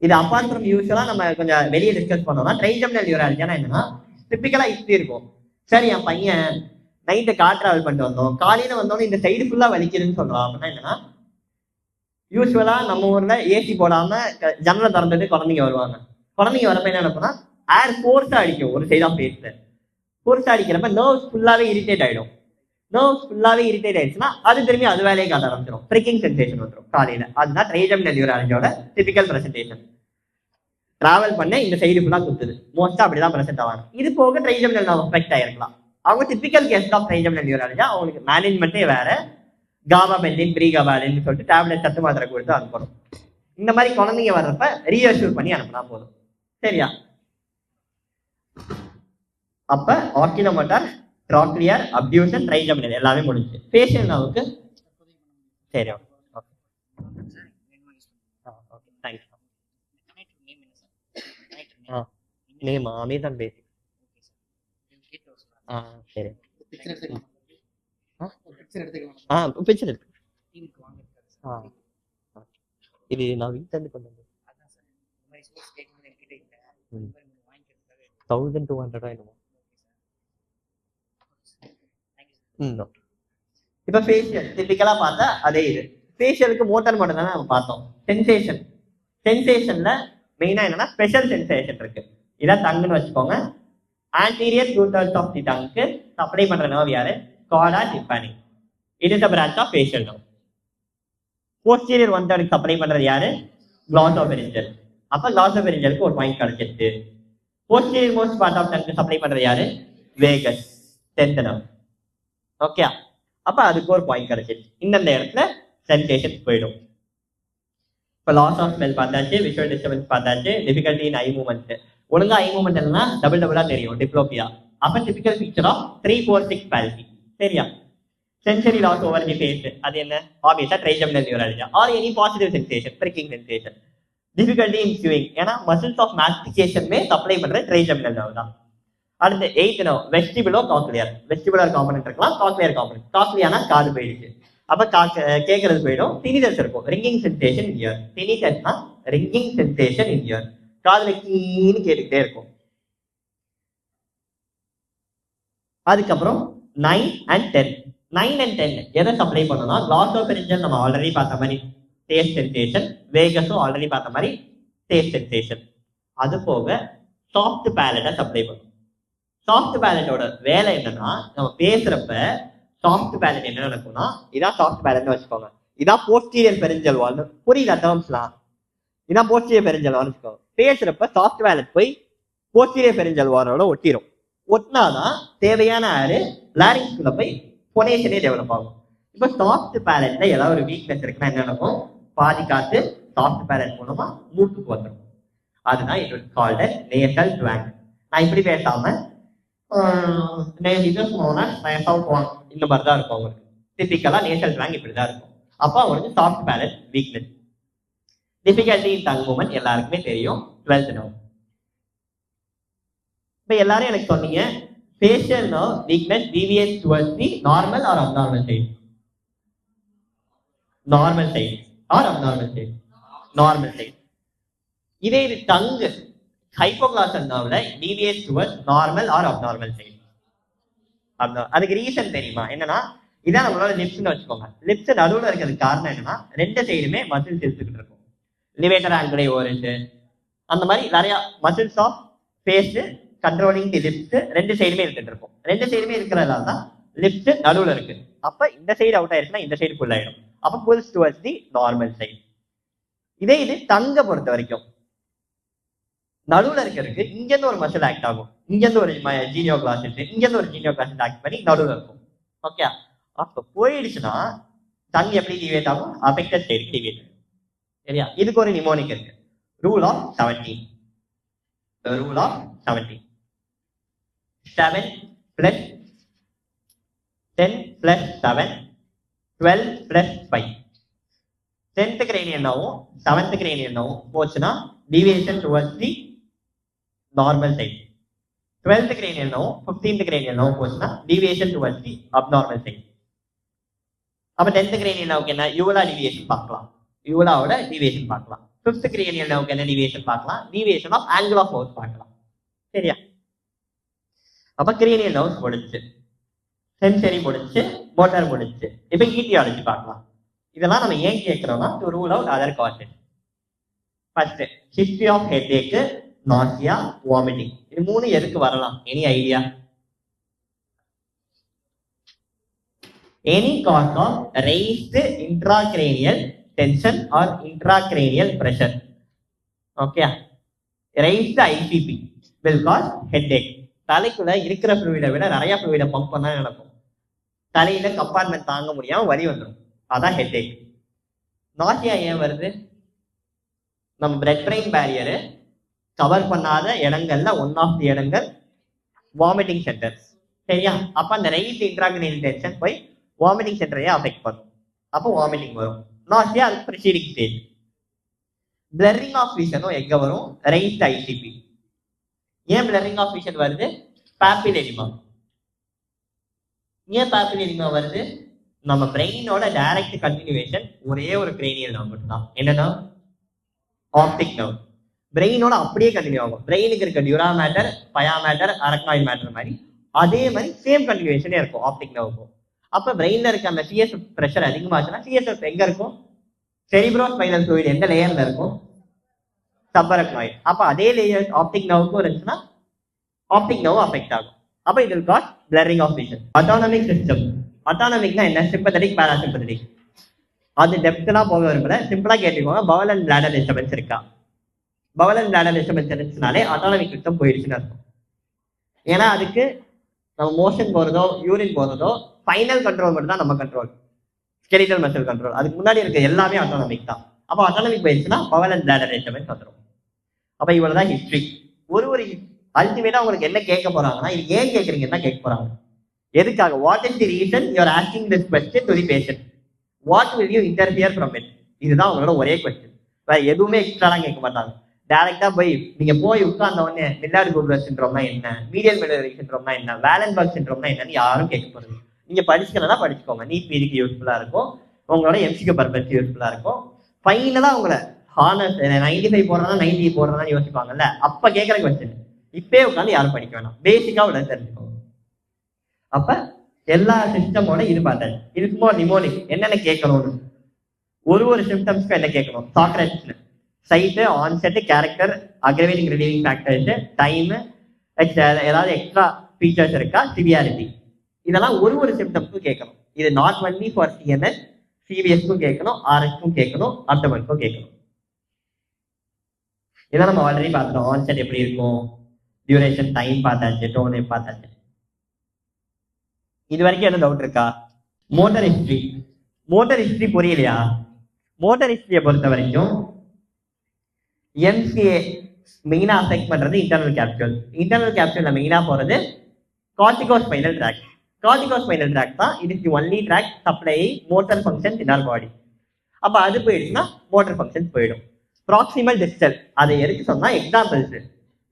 இது அப்பார்ட் ஃப்ரம் யூஸ்வலா நம்ம கொஞ்சம் வெளியே டிஸ்கஸ் பண்ணோம்னா ட்ரைஜெமினல் நியூராலஜினா என்னன்னா டிப்பிக்கலா இப்படி இருக்கும். சரி, என் பையன் நைட்டு கார் டிராவல் பண்ணிட்டு வந்தோம், காலையில வந்தோன்னு இந்த சைடு ஃபுல்லா வலிக்குதுன்னு சொல்றோம். அப்படின்னா என்னன்னா யூஸ்வலா நம்ம ஊர்ல ஏசி போடாம ஜன்னலை திறந்துட்டு குழந்தைங்க வருவாங்க. குழந்தைங்க வரப்ப என்ன நடக்கும்னா ஏர் ஃபோர்ஸா அடிக்கும் ஒரு சைட் ஆஃப் ஃபேஸ்ல. ஃபோர்ஸா அடிக்கிறப்ப நர்வ்ஸ் ஃபுல்லாவே இரிட்டேட் ஆயிடும். நர்வ்ஸ் ஃபுல்லாவே இரிட்டேட் ஆயிடுச்சுன்னா அது திரும்பி அது வேலையை காட்ட ஆரம்பிச்சிடும். ப்ரிக்கிங் சென்சேஷன் வந்துடும் காலையில. அதுதான் ட்ரைஜெமினல் நியூராலஜியோட டிபிக்கல் பிரசன்டேஷன். டிராவல் பண்ண இந்த சைடு ஃபுல்லா குத்துது, மோஸ்டா அப்படிதான் பிரசன்ட் ஆவாங்க. இது போக ட்ரைஜெமினல் நர்வ் அஃபெக்ட் ஆயிருக்கலாம். அவங்க typical case of trigeminal neurology. அவங்களுக்கு மேனேஜ்மெண்ட்டே வேற, காபா பென்டின் ப்ரீகாபாலின்னு சொல்லிட்டு டேப்லெட் சத்து மாத்திரை கொடுத்து அனுப்பணும். இந்த மாதிரி குழந்தைங்க வர்றப்ப ரீஅஷ்யூர் பண்ணி அனுப்பினா போதும். சரியா? அப்ப ஆர்கினோமோட்டார், ட்ராக்லியர், அப்டியூஷன், ட்ரைஜெமினல் எல்லாமே முடிஞ்சு. ஃபேஷியல் நர்வுக்கு சரி ஓகே. தேங்க்ஸ். நேமா அமேசான் பேசிக். சரி. பிக்சர் இருக்கு. இது நான் வீட்டுல இருந்து கொண்டு வந்தேன். 1200 என்னமோ. இப்ப ஃபேஷியல் டிபிக்கலா பார்த்தா அதே இது. ஃபேஷியலுக்கு மோட்டார் மட்டும் தானே நம்ம பார்த்தோம். சென்சேஷன், சென்சேஷன்ல மெயினா என்னன்னா ஸ்பெஷல் சென்சேஷன் இருக்கு. இதான் டங்குன்னு வச்சுக்கோங்க. ஆன்டீரியர் 2/3 ஆஃப் தி டங்குக்கு சப்ளை பண்ற நர்வ் யாரு? Chorda tympanic. It is a branch of facial nerve. Posterior 1/3 supply பண்றது யாரு? கிளாசோபெரிஞ்சல். அப்ப கிளாசோபெரிஞ்சலுக்கு ஒரு பாயிண்ட் கிடைச்சிருச்சு. Posterior most part of tongue supply பண்றது யாரு? Vegas, 10th nerve. ஓகே, அப்ப அதுக்கு ஒரு பாயிண்ட் கிடைச்சிருச்சு. இந்த இடத்துல சென்சேஷன் போயிடும். இப்ப லாஸ் ஆஃப் ஸ்மெல் பார்த்தாச்சு, விஷுவல் டிஸ்டர்பன்ஸ் பார்த்தாச்சு, டிஃபிகல்டி இன் ஐ மூவ்மெண்ட். ஒழுங்கா ஐ மூவ்மெண்ட் எல்லாம் டபுளா தெரியும், டிப்ளோபியா. அப்ப டிபிக்கல் பிக்சர் ஆஃப் 3-4-6 பால்சி. சரியா? Sensory loss over the face, அது என்ன? ஆப்வியஸா trigeminal neurology. Or any positive sensation, pricking sensation. Difficulty in swing, ஏன்னா மசில்ஸ் ஆஃப் மாஸ்டிகேஷனுமே சப்ளை பண்ற ட்ரைஜெமினல் நர்வ் தான். அடுத்து 8th nerve vestibulo cochlear. Vestibular component இருக்கலாம், காக்லியர் காம்பனன்ட். காக்லியானா காது போயிடுச்சு, அப்ப கேட்கறது போயிடும். டினிடஸ் இருக்கும், ringing sensation in year. டினிடஸ்னா ringing sensation in year, காதுல கீன்னு கேட்டுக்கிட்டே இருக்கும். அதுக்கப்புறம் 9 and 10. 9 and 10 எதை சப்ளை பண்ணணும்னா கிளாசோபெரிஞ்சல் நம்ம ஆல்ரெடி பார்த்த மாதிரி டேஸ்ட் சென்சேஷன், வேகஸும் ஆல்ரெடி பார்த்த மாதிரி டேஸ்ட் சென்சேஷன். அது போக சாஃப்ட் பேலட்டை சப்ளை பண்ணும். சாஃப்ட் பேலட்டோட வேலை என்னன்னா, நம்ம பேசுறப்ப சாஃப்ட் பேலட் என்ன நடக்கும்னா, இதான் சாஃப்ட் பேலட்னு வச்சுக்கோங்க. இதான் போஸ்டீரியர் பெரிஞ்சல் வால்னு, புரியுதா டேர்ம்ஸ்லாம்? இதான் போஸ்டீரியர் பெரிஞ்சல் வால்னு வச்சுக்கோங்க. பேசுறப்ப சாஃப்ட் பேலட் போய் போஸ்டீரியர் பெரிஞ்சல் வாலோட ஒட்டிடும். ஒட்டினாதான் தேவையான ஆறு லாரிங்ஸ்குள்ள போய் பொனேஷனே டெவலப் ஆகும். இப்போ சாஃப்ட் பேலட்ல ஏதாவது ஒரு வீக்னஸ் இருக்குன்னா என்ன நடக்கும்? பாதி காத்து சாஃப்ட் பேலட் மூலமா மூட்டுக்கு வந்துடும். அதுதான் இட் இஸ் கால்ட் நேசல் ட்வாங். நான் இப்படி பேசாம இந்த மாதிரி தான் இருக்கும் அவங்களுக்கு. டிபிக்கலா நேசல் ட்வாங் இப்படிதான் இருக்கும். அப்போ அவங்களுக்கு சாஃப்ட் பேலட் வீக்னஸ். டிஃபிகல்டி இன் டங் மூவ்மெண்ட் எல்லாருக்குமே தெரியும், 12th நர்வ். இப்ப எல்லாரும் எனக்கு சொன்னீங்க facial nerve weakness deviates towards the normal or abnormal side. Normal side or abnormal side? Normal side. இதே இது டங்கு ஹைப்போகிளாசல் நர்வ்ல deviates towards normal or abnormal side. அதுக்கு reason தெரியுமா? என்னன்னா, இதான் நம்மளோட லிப்ஸ்ன்னு வச்சுக்கோங்க. லிப்ஸ் நடுவில் இருக்கிறதுக்கு காரணம் என்னன்னா, ரெண்டு சைடுமே மசில்ஸ் எடுத்துக்கிட்டு இருக்கும். லிவேட்டர் ஆங்கிளை ஓரேட்டு அந்த மாதிரி நிறைய muscles of face controlling the lips ரெண்டு சைடுமே எடுத்துட்டு இருக்கும். ரெண்டு சைடுமே இருக்கிறதால தான் லிப்ஸ் நடுவில் இருக்கு. அப்ப இந்த சைடு அவுட் ஆயிருச்சுன்னா இந்த சைடு ஃபுல் ஆயிடும். அப்ப pulls towards the normal side. இதே இது டங்கை பொறுத்த வரைக்கும் நடுவில் இருக்கிறதுக்கு இங்கிருந்து ஒரு மசில் ஆக்ட் ஆகும், இங்கிருந்து ஒரு ஜீனியோ கிளாஸ் இங்கிருந்து ஒரு ஜீனியோ கிளாஸ் ஆக்ட் பண்ணி நடுவில் இருக்கும். ஓகே, அப்ப போயிடுச்சுன்னா டங் எப்படி டிவேட் ஆகும்? அஃபெக்டட் சைடுக்கு டிவேட் ஆகும். சரியா? இதுக்கு ஒரு நிமோனிக் இருக்கு, rule of 17. Rule of 17. 7 plus 10 plus 7 12 plus 5. 10th cranium என்னாவும் 7th cranium என்னாவும் போச்சுன்னா deviation towards the normal side. 12th cranium என்னாவும் 15th cranium என்னாவும் போச்சுன்னா deviation towards the abnormal side. அப்ப 10th cranium என்னாவுக்கு என்ன? யூலா deviation பார்க்கலாம், யூலாவோட deviation பார்க்கலாம். Fifth cranial நர்வுக்கு என்ன deviation பார்க்கலாம், deviation of angle of mouth பார்க்கலாம். சரியா? அப்ப கிரேனியல் நர்வ்ஸ் முடிச்சு, சென்சரி முடிச்சு, மோட்டார் முடிச்சு. இப்ப ஈட்டியாலஜி பார்க்கலாம். இதெல்லாம் நம்ம ஏன் கேட்கிறோம்னா to rule out other causes. First history of headache, nausea, vomiting. இது மூணு எதுக்கு வரலாம்? Any idea? Any cause of raised intracranial tension or intracranial pressure. Okay. Raised ICP will cause headache. தலைக்குள்ள இருக்கிற ஃப்ளூயிடை விட நிறைய ஃப்ளூயிடை பம்ப் பண்ணா நடக்கும். தலையில கம்பார்ட்மெண்ட் தாங்க முடியாம வலி வந்துடும். அதான் ஹெட்டேக். நாசியா ஏன் வருது? நம்ம பிளட் பிரெயின் பேரியரு கவர் பண்ணாத இடங்கள்ல ஒன் ஆஃப் தி இடங்கள் வாமிட்டிங் சென்டர்ஸ். சரியா? அப்ப அந்த ரைட் இன்ட்ராக்ரேனியல் டென்ஷன் போய் வாமிட்டிங் சென்டரையே அஃபெக்ட் பண்ணும். அப்போ வாமிட்டிங் வரும். நாசியா அது ப்ரிசீடிங் ஸ்டேஜ். பிளரிங் ஆஃப் விஷனும் எங்க வரும்? Right ICP. ஏன் பிளரிங் ஆஃப் விஷன் வருது? பாப்பிலெடிமா. ஏன் பாப்பிலெடிமா வருது? நம்ம பிரெயினோட டைரக்ட் கண்டினியூவேஷன் ஒரே ஒரு கிரேனியல் நர்வ் மட்டும் தான். என்னன்னா ஆப்டிக் நர்வ். பிரெயினோட அப்படியே கண்டினியூ ஆகும். பிரெயினுக்கு இருக்க dura mater, pia mater, arachnoid mater மாதிரி அதே மாதிரி சேம் கண்டினியூவேஷனே இருக்கும் ஆப்டிக் நர்வுக்கும். அப்ப பிரெயின்ல இருக்க அந்த சிஎஸ்எஃப் பிரஷர் அதிகமாச்சுன்னா சிஎஸ்எஃப் எங்க இருக்கும்? செரிப்ரோ ஸ்பைனல் ஃப்ளூயிட் எந்த லேயர்ல இருக்கும்? சப்பரக்னாய்ட். அப்ப அதே லேயர் ஆப்டிக் நர்வுக்கும் இருந்துச்சுன்னா ஆப்டிக் நர்வ் அஃபெக்ட் ஆகும். அப்ப இது will cause blurring of vision. Autonomic system. அட்டானமிக்னா என்ன? Sympathetic, parasympathetic. அது டெப்த்லாம் போக விரும்பல, சிம்பிளா கேட்டுக்கோங்க. பவல் அண்ட் பிளாடர் டிஸ்டர்பன்ஸ் இருக்கா? பவல் அண்ட் பிளாடர் டிஸ்டர்பன்ஸ் இருந்துச்சுனாலே அட்டானமிக் சிஸ்டம் போயிடுச்சுன்னு அர்த்தம். ஏன்னா அதுக்கு நம்ம மோஷன் போறதோ யூரின் போறதோ ஃபைனல் கண்ட்ரோல் மட்டும் தான் நம்ம கண்ட்ரோல், ஸ்கெலிட்டல் மசில் கண்ட்ரோல். அதுக்கு முன்னாடி இருக்க எல்லாமே ஆட்டோனமிக் தான். அப்போ ஆட்டோனமிக் போயிடுச்சுன்னா பவல் அண்ட் பிளாடர் டிஸ்டர்பன்ஸ் வந்துடும். அப்போ இவ்வளவுதான் ஹிஸ்ட்ரி. ஒரு அல்டிமேட்டா உங்களுக்கு என்ன கேட்க போறாங்கன்னா, இது ஏன் கேட்குறீங்கன்னு தான் கேட்க போறாங்க. எதுக்காக? What is the reason you are asking this question to the patient? What will you interfere from it? இதுதான் உங்களோட ஒரே கொஸ்டின். வேற எதுவுமே எக்ஸ்ட்ராலாம் கேட்க மாட்டாங்க. டைரக்டா போய் நீங்க போய் உட்கார்ந்த உடனே மில்லார்ட் குப்லர் சிண்ட்ரோம்னா என்ன, மீடியல் மெடலரி சிண்ட்ரோம்னா என்ன, வேலன்பர்க் சிண்ட்ரோம்னா என்னன்னு யாரும் கேட்க போறது. நீங்க படிச்சுக்கலாம் படிச்சுக்கோங்க. நீட் மீதிக்கு யூஸ்ஃபுல்லா இருக்கும், உங்களோட எம்சிக்கு பர்பஸ் யூஸ்ஃபுல்லா இருக்கும். ஃபைனலா உங்களை ஹானர்ஸ் 95 போடுறதா 90 போடுறதான்னு யோசிப்பாங்கல்ல, அப்ப கேட்கற கொஸ்டின் இப்பே உட்காந்து யாரும் படிக்க வேணாம், பேசிக்கா உள்ள தெரிஞ்சுக்கோங்க. அப்ப எல்லா சிஸ்டமோட இது பார்த்தேன். இது சும்மா நிமோனிக் என்னென்ன கேட்கணும்னு ஒரு சிம்டம்ஸ்க்கு என்ன கேட்கணும். SOCRATES site, onset, character, aggravating relieving factors, time, ஏதாவது எக்ஸ்ட்ரா ஃபீச்சர்ஸ் இருக்கா, சிவியாரிட்டி, இதெல்லாம் ஒரு சிம்டம்ஸ்க்கும் கேட்கணும். இது நாட் ஒன்லி ஃபார் சிஎன்எஸ், சிவிஎஸ்க்கும் கேட்கணும், ஆர்எஸ்க்கும் கேட்கணும், அப்டமனுக்கும் கேட்கணும். இதை நம்ம ஆல்ரெடி பார்த்துட்டோம். ஆன்செட் எப்படி இருக்கும், டியூரேஷன், டைம் பார்த்தாச்சு, டோன் பார்த்தாச்சு. இது வரைக்கும் என்ன டவுட் இருக்கா? மோட்டர் ஹிஸ்டரி புரியலையா? மோட்டர் ஹிஸ்டரியை பொறுத்த வரைக்கும் எம்சிஏ மெயினா அஃபெக்ட் பண்றது இன்டர்னல் கேப்சூல். இன்டர்னல் கேப்சூல்ல மெயினா போறது கார்டிகோஸ்பைனல் ட்ராக்ட். கார்டிகோஸ்பைனல் ட்ராக்ட் தான் இது the only tract supply motor functions in our body. அப்ப அது போயிடுச்சுன்னா மோட்டர் ஃபங்க்ஷன்ஸ் போயிடும். ப்ராக்சிமல் டிஸ்டல் அதை எதுக்கு சொன்னா எக்ஸாம்பிள்ஸ்.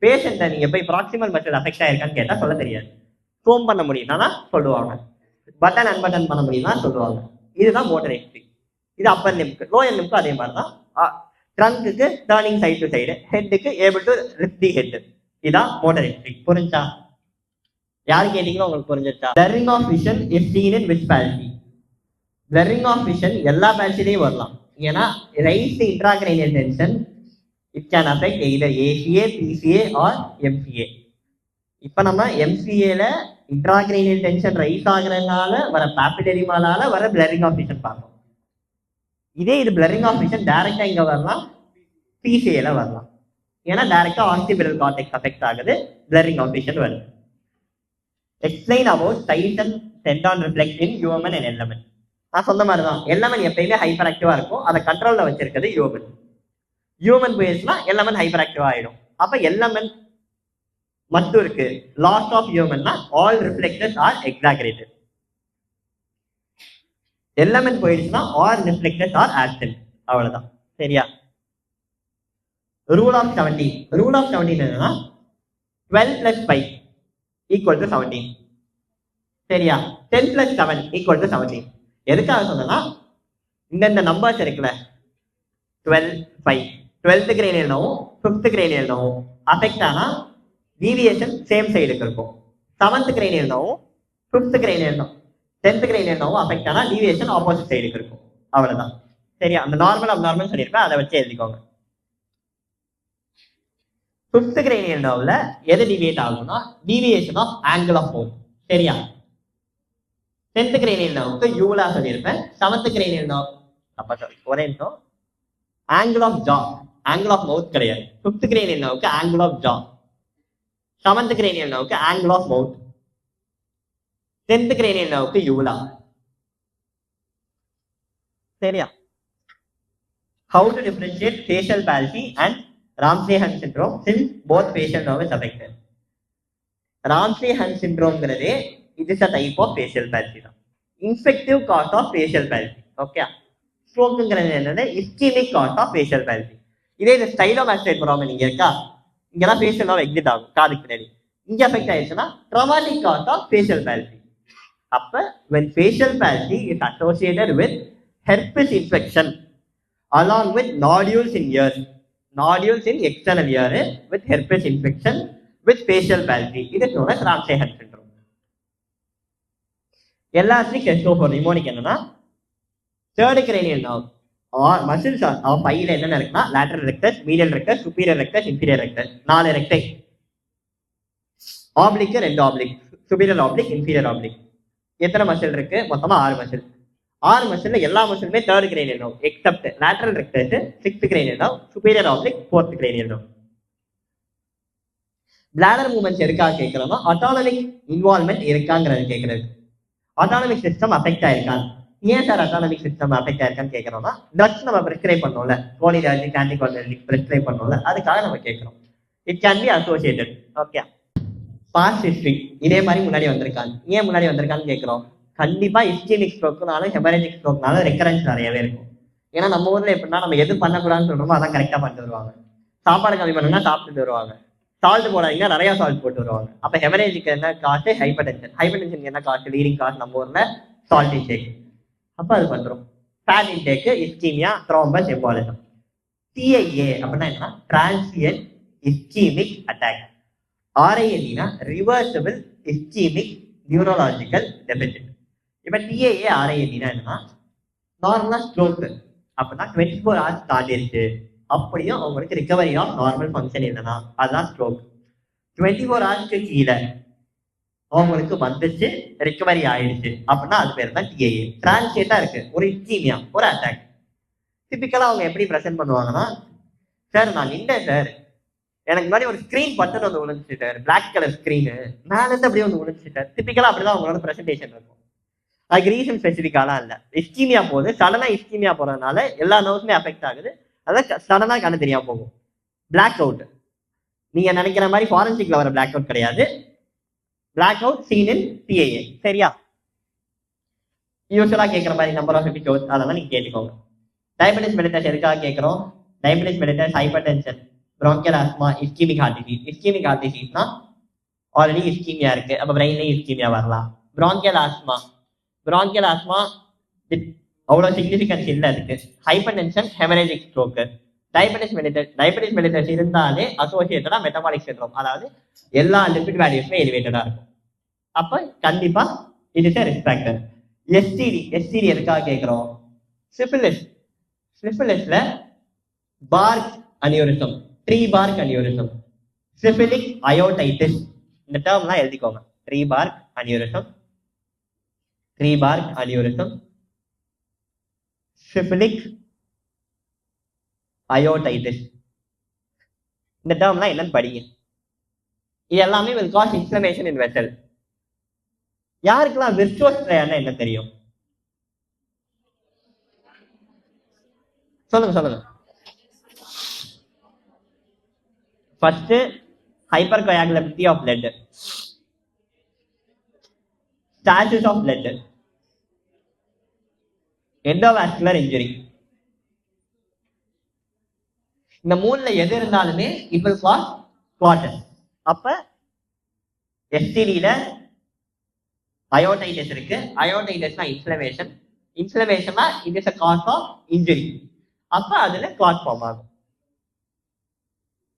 பேஷண்ட்டை நீங்க போய் ப்ராக்சிமல் மசில் அஃபெக்ட் ஆயிருக்கான்னு கேட்டா சொல்ல தெரியாது. கோம் பண்ண முடியும்னா சொல்லுவாங்க, பட்டன் அன்பட்டன் பண்ண முடியும்னா சொல்லுவாங்க. இதுதான் மோட்டர் ஹிஸ்டரி. இது அப்பர் லிம்க்கு. லோயர் லிம்க்கு அதே மாதிரி தான். ட்ரங்க்குக்கு டர்னிங் சைடு டு சைடு, ஹெட்டுக்கு able to lift the head. இதான் மோட்டர் ஹிஸ்டரி. புரிஞ்சா? யாரு கேட்டீங்களோ உங்களுக்கு புரிஞ்சிருச்சா? Blurring of vision is seen in which palsy? Blurring of vision எல்லா பால்சிலையும் வரலாம். ஏன்னா rise intracranial tension it can affect either ACA, PCA or MCA. இப்ப நம்ம எம்சிஏல இன்ட்ராக்ரேனியல் டென்ஷன் ரைஸ் ஆகுறதுனால வர பாப்பிலரிமாலால வர பிளரிங் ஆஃப் விஷன் பார்த்தோம். இதே இது பிளரிங் ஆஃப் விஷன் டைரக்டா இங்க வரலாம், பிசிஏல வரலாம். ஏன்னா டைரக்டா ஆர்டிபிரல் கார்டெக்ஸ் அஃபெக்ட் ஆகுது, பிளரிங் ஆஃப் விஷன் வருது. Explain about side and tendon reflect in UMN and LMN. நான் சொன்ன மாதிரி தான், எல்எம்என் எப்பயுமே ஹைப்பர் ஆக்டிவா இருக்கும், அதை கண்ட்ரோல்ல வச்சிருக்கிறது யூஎம்என். யூஎம்என் போயிடுச்சுன்னா எல்எம்என் ஹைப்பர் ஆக்டிவா ஆயிடும். அப்ப எல்எம்என் மட்டும் இருக்கு. லாஸ் ஆஃப் யூஎம்என்னா all reflectors are exaggerated. LMN போயிடுச்சுன்னா ஆல் ரிஃப்ளெக்டர்ஸ் ஆர் ஆப்சென்ட். அவ்வளவுதான். சரியா? Rule of 17. ரூல் ஆஃப் 17 என்னன்னா 12 + 5 = 17. சரியா? 10 + 7 = 17. எதுக்காக சொன்னா இந்த நம்பர்ஸ் இருக்குல்ல 12, 5 12th cranial nerve 5th cranial nerve affect ஆனா டீவியேஷன் சேம் சைடுக்கு இருக்கும். 7th cranial nerve 5th cranial nerve 10th cranial nerve affect ஆனா டீவியேஷன் ஆப்போசிட் சைடுக்கு இருக்கும். அவ்வளவுதான். சரியா? அந்த நார்மல் அப்நார்மல் சொல்லியிருப்பேன், அதை வச்சு எழுதிக்கோங்க. 5th cranial nerveல எது டிவியேட் ஆகும்னா deviation of angle of mouth. சரியா? 10th cranial nerve யூலா சொல்லியிருப்பேன். 7th cranial nerve அப்ப ஒரே நிமிஷம், angle of jaw, angle of mouth கிடையாது. 5th cranial nerve angle of jaw, 7th cranial nerve angle of mouth, 10th cranial nerve uvula. சரியா? How to differentiate facial palsy and Ramsay-Hunt syndrome since both facial nerve is affected? Ramsay-Hunt syndrome ங்கிறதே it is a type of facial palsy தான். Infective cause of facial palsy. Okay. ஸ்ட்ரோக்ங்கிறது என்னது? ischemic cause of facial palsy. இதே இந்த ஸ்டைலோமாஸ்டைட் problem இங்க இருக்கா, இங்கதான் facial nerve exit ஆகும் காதுக்கு பின்னாடி. இங்க அஃபெக்ட் ஆயிடுச்சுன்னா traumatic cause of facial palsy. அப்ப when facial palsy is associated with herpes infection along with nodules in ears, nodules in external ear with herpes infection with facial palsy, it is known as Ramsay-Hunt syndrome. எல்லாத்துலயும் கெஸ்டோஃபோர் mnemonic என்னன்னா third cranial nerve or muscles of பையில என்னென்ன இருக்குன்னா lateral rectus, medial rectus, superior rectus, inferior rectus, 4 ரெக்டை, oblique 2 oblique, superior oblique, inferior oblique. எத்தனை muscle இருக்கு? மொத்தமா 6 மசில். 6 மசில்ல எல்லா மசிலுமே third cranial nerve except lateral rectus, 6th cranial nerve, superior oblique, 4th cranial nerve. bladder movements இருக்கா கேட்கிறோமா, autonomic involvement இருக்காங்கிறது கேட்கறது. autonomic system affect ஆயிருக்கான். ஏன் சார் autonomic system அஃபெக்ட் ஆயிருக்கான்னு கேட்கிறோம்னா ட்ரக்ஸ் நம்ம பிரிஸ்கிரைப் பண்ணோம்ல, கோலிடார்ஜிக், ஆன்டிகோலினர்ஜிக் பிரிஸ்கிரைப் பண்ணோம்ல, அதுக்காக நம்ம கேட்கிறோம். It can be associated. Okay. Past history இதே மாதிரி முன்னாடி வந்திருக்காங்க. ஏன் முன்னாடி வந்திருக்கான்னு கேட்கிறோம். கண்டிப்பா இஸ்கெமிக் ஸ்ட்ரோக்னாலும் ஹெமரேஜிக் ஸ்ட்ரோக்னாலும் ரெக்கரன்ஸ் நிறையவே இருக்கும். ஏன்னா நம்ம ஊர்ல எப்படின்னா நம்ம எது பண்ணக்கூடாதுன்னு சொல்றோமோ அதான் கரெக்டா பண்ணிட்டு வருவாங்க. சாப்பாடு கம்மி பண்ணுன்னா சாப்பிட்டுட்டு வருவாங்க, சால்ட் போடாதீங்கன்னா நிறைய சால்ட் போட்டு வருவாங்க. அப்ப ஹெமரேஜிக்கு என்ன காசு? Hyper tension. ஹைப்பர் டென்ஷன் என்ன காசு? லீடிங் காசு நம்ம ஊர்ல சால்ட் இன்டேக். அப்ப அது பண்றோம். Fat intake, ischaemia, thrombus, embolism. TIA அப்படின்னா என்ன? Transient ischaemic attack. ஆர்ஐஎல்னா ரிவர்சிபிள் இஸ்கீமிக் நியூரலாஜிக்கல் டெபிசிட். இப்ப டிஏஏ ஆர்ஐஎல்னா என்னன்னா நார்மலா ஸ்ட்ரோக் அப்படின்னா 24 hours தாண்டிடுச்சு, அப்படியும் அவங்களுக்கு ரிகவரி ஆஃப் நார்மல் ஃபங்க்ஷன் இல்லைன்னா அதுதான் ஸ்ட்ரோக். 24 hours கீழே அவங்களுக்கு வந்துச்சு, ரிகவரி ஆயிடுச்சு அப்படின்னா அது பேர் தான் டிஏஏ. டிரான்சியண்டா இருக்கு, ஒரு இஸ்கீமியா, ஒரு அட்டாக். டிபிக்கலா அவங்க எப்படி ப்ரெசென்ட் பண்ணுவாங்கன்னா, சார் நான் நின்றேன் சார், எனக்கு முன்னாடி ஒரு ஸ்கிரீன் பட்டன் வந்து விழுந்துச்சு சார், பிளாக் கலர் ஸ்கிரீனு மேல இருந்து அப்படியே வந்து விழுந்துச்சு சார். டிபிக்கலா அப்படிதான் அவங்களோட ப்ரெசன்டேஷன் இருக்கும். அதுக்கு ரீசன் ஸ்பெசிஃபிக்காலாம் இல்லை. இஸ்கீமியா போகுது, சடனா இஸ்கீமியா போறதுனால எல்லா நர்வ்ஸுமே அஃபெக்ட் ஆகுது, அதான் சடனா கண்ணு தெரியாம போகும். பிளாக் அவுட் நீங்க நினைக்கிற மாதிரி ஃபாரன்சிக்ல வர பிளாக் அவுட் கிடையாது. பிளாக் அவுட் சீன் இன் டிஏஏ. சரியா? யூஸ்வலா கேட்கிற மாதிரி நம்பர் ஆஃப் எபிசோட்ஸ் அதெல்லாம் நீங்க கேட்டுக்கோங்க. டயபெட்டிஸ் மெலிட்டஸ் எதுக்காக கேட்கிறோம்? Diabetes mellitus, hyper tension, bronchial asthma, ischemic heart disease. ischemic heart disease னா ஆல்ரெடி இஸ்கீமியா இருக்கு, அப்ப பிரெயின்லயும் இஸ்கீமியா வரலாம். bronchial asthma, bronchial asthma அவ்வளவு சிக்னிஃபிகன்ஸ் இல்லை அதுக்கு. Hyper tension, haemorrhagic stroke, diabetes mellitus இருந்தாலே அசோசியேட்டடா மெட்டபாலிக் சிண்ட்ரோம், அதாவது எல்லா லிபிட் வேல்யூஸுமே எலிவேட்டடா இருக்கும். அப்ப கண்டிப்பா இது இஸ் ரிஸ்க் ஃபேக்டர். எஸ்டிடி எதுக்காக கேட்கிறோம்? சிபிலிஸ்ல bark aneurysm, tree bark aneurysm, syphilitic aortitis, இந்த டேர்ம்லாம் எழுதிக்கோங்க. Tree bark aneurysm, syphilitic aortitis, இந்த டேர்ம்லாம் என்னன்னு படிங்க. இது எல்லாமே will cause inflammation in vessel. யாருக்கெல்லாம் விர்ச்சுவஸ் ட்ரையானா என்ன தெரியும்? சொல்லுங்க. First hyper coagulability of blood, stasis of blood, endovascular injury. இந்த மூணுல எது இருந்தாலுமே இட் வில் காஸ் கிளாட்டஸ். அப்ப எஸ்டிடில அயோடைட்டிஸ் இருக்கு. அயோடைட்டிஸ்னா இன்ஃப்ளமேஷன்னா it is a cause of injury. அப்ப அதுல கிளாட் ஃபார்ம் ஆகும்.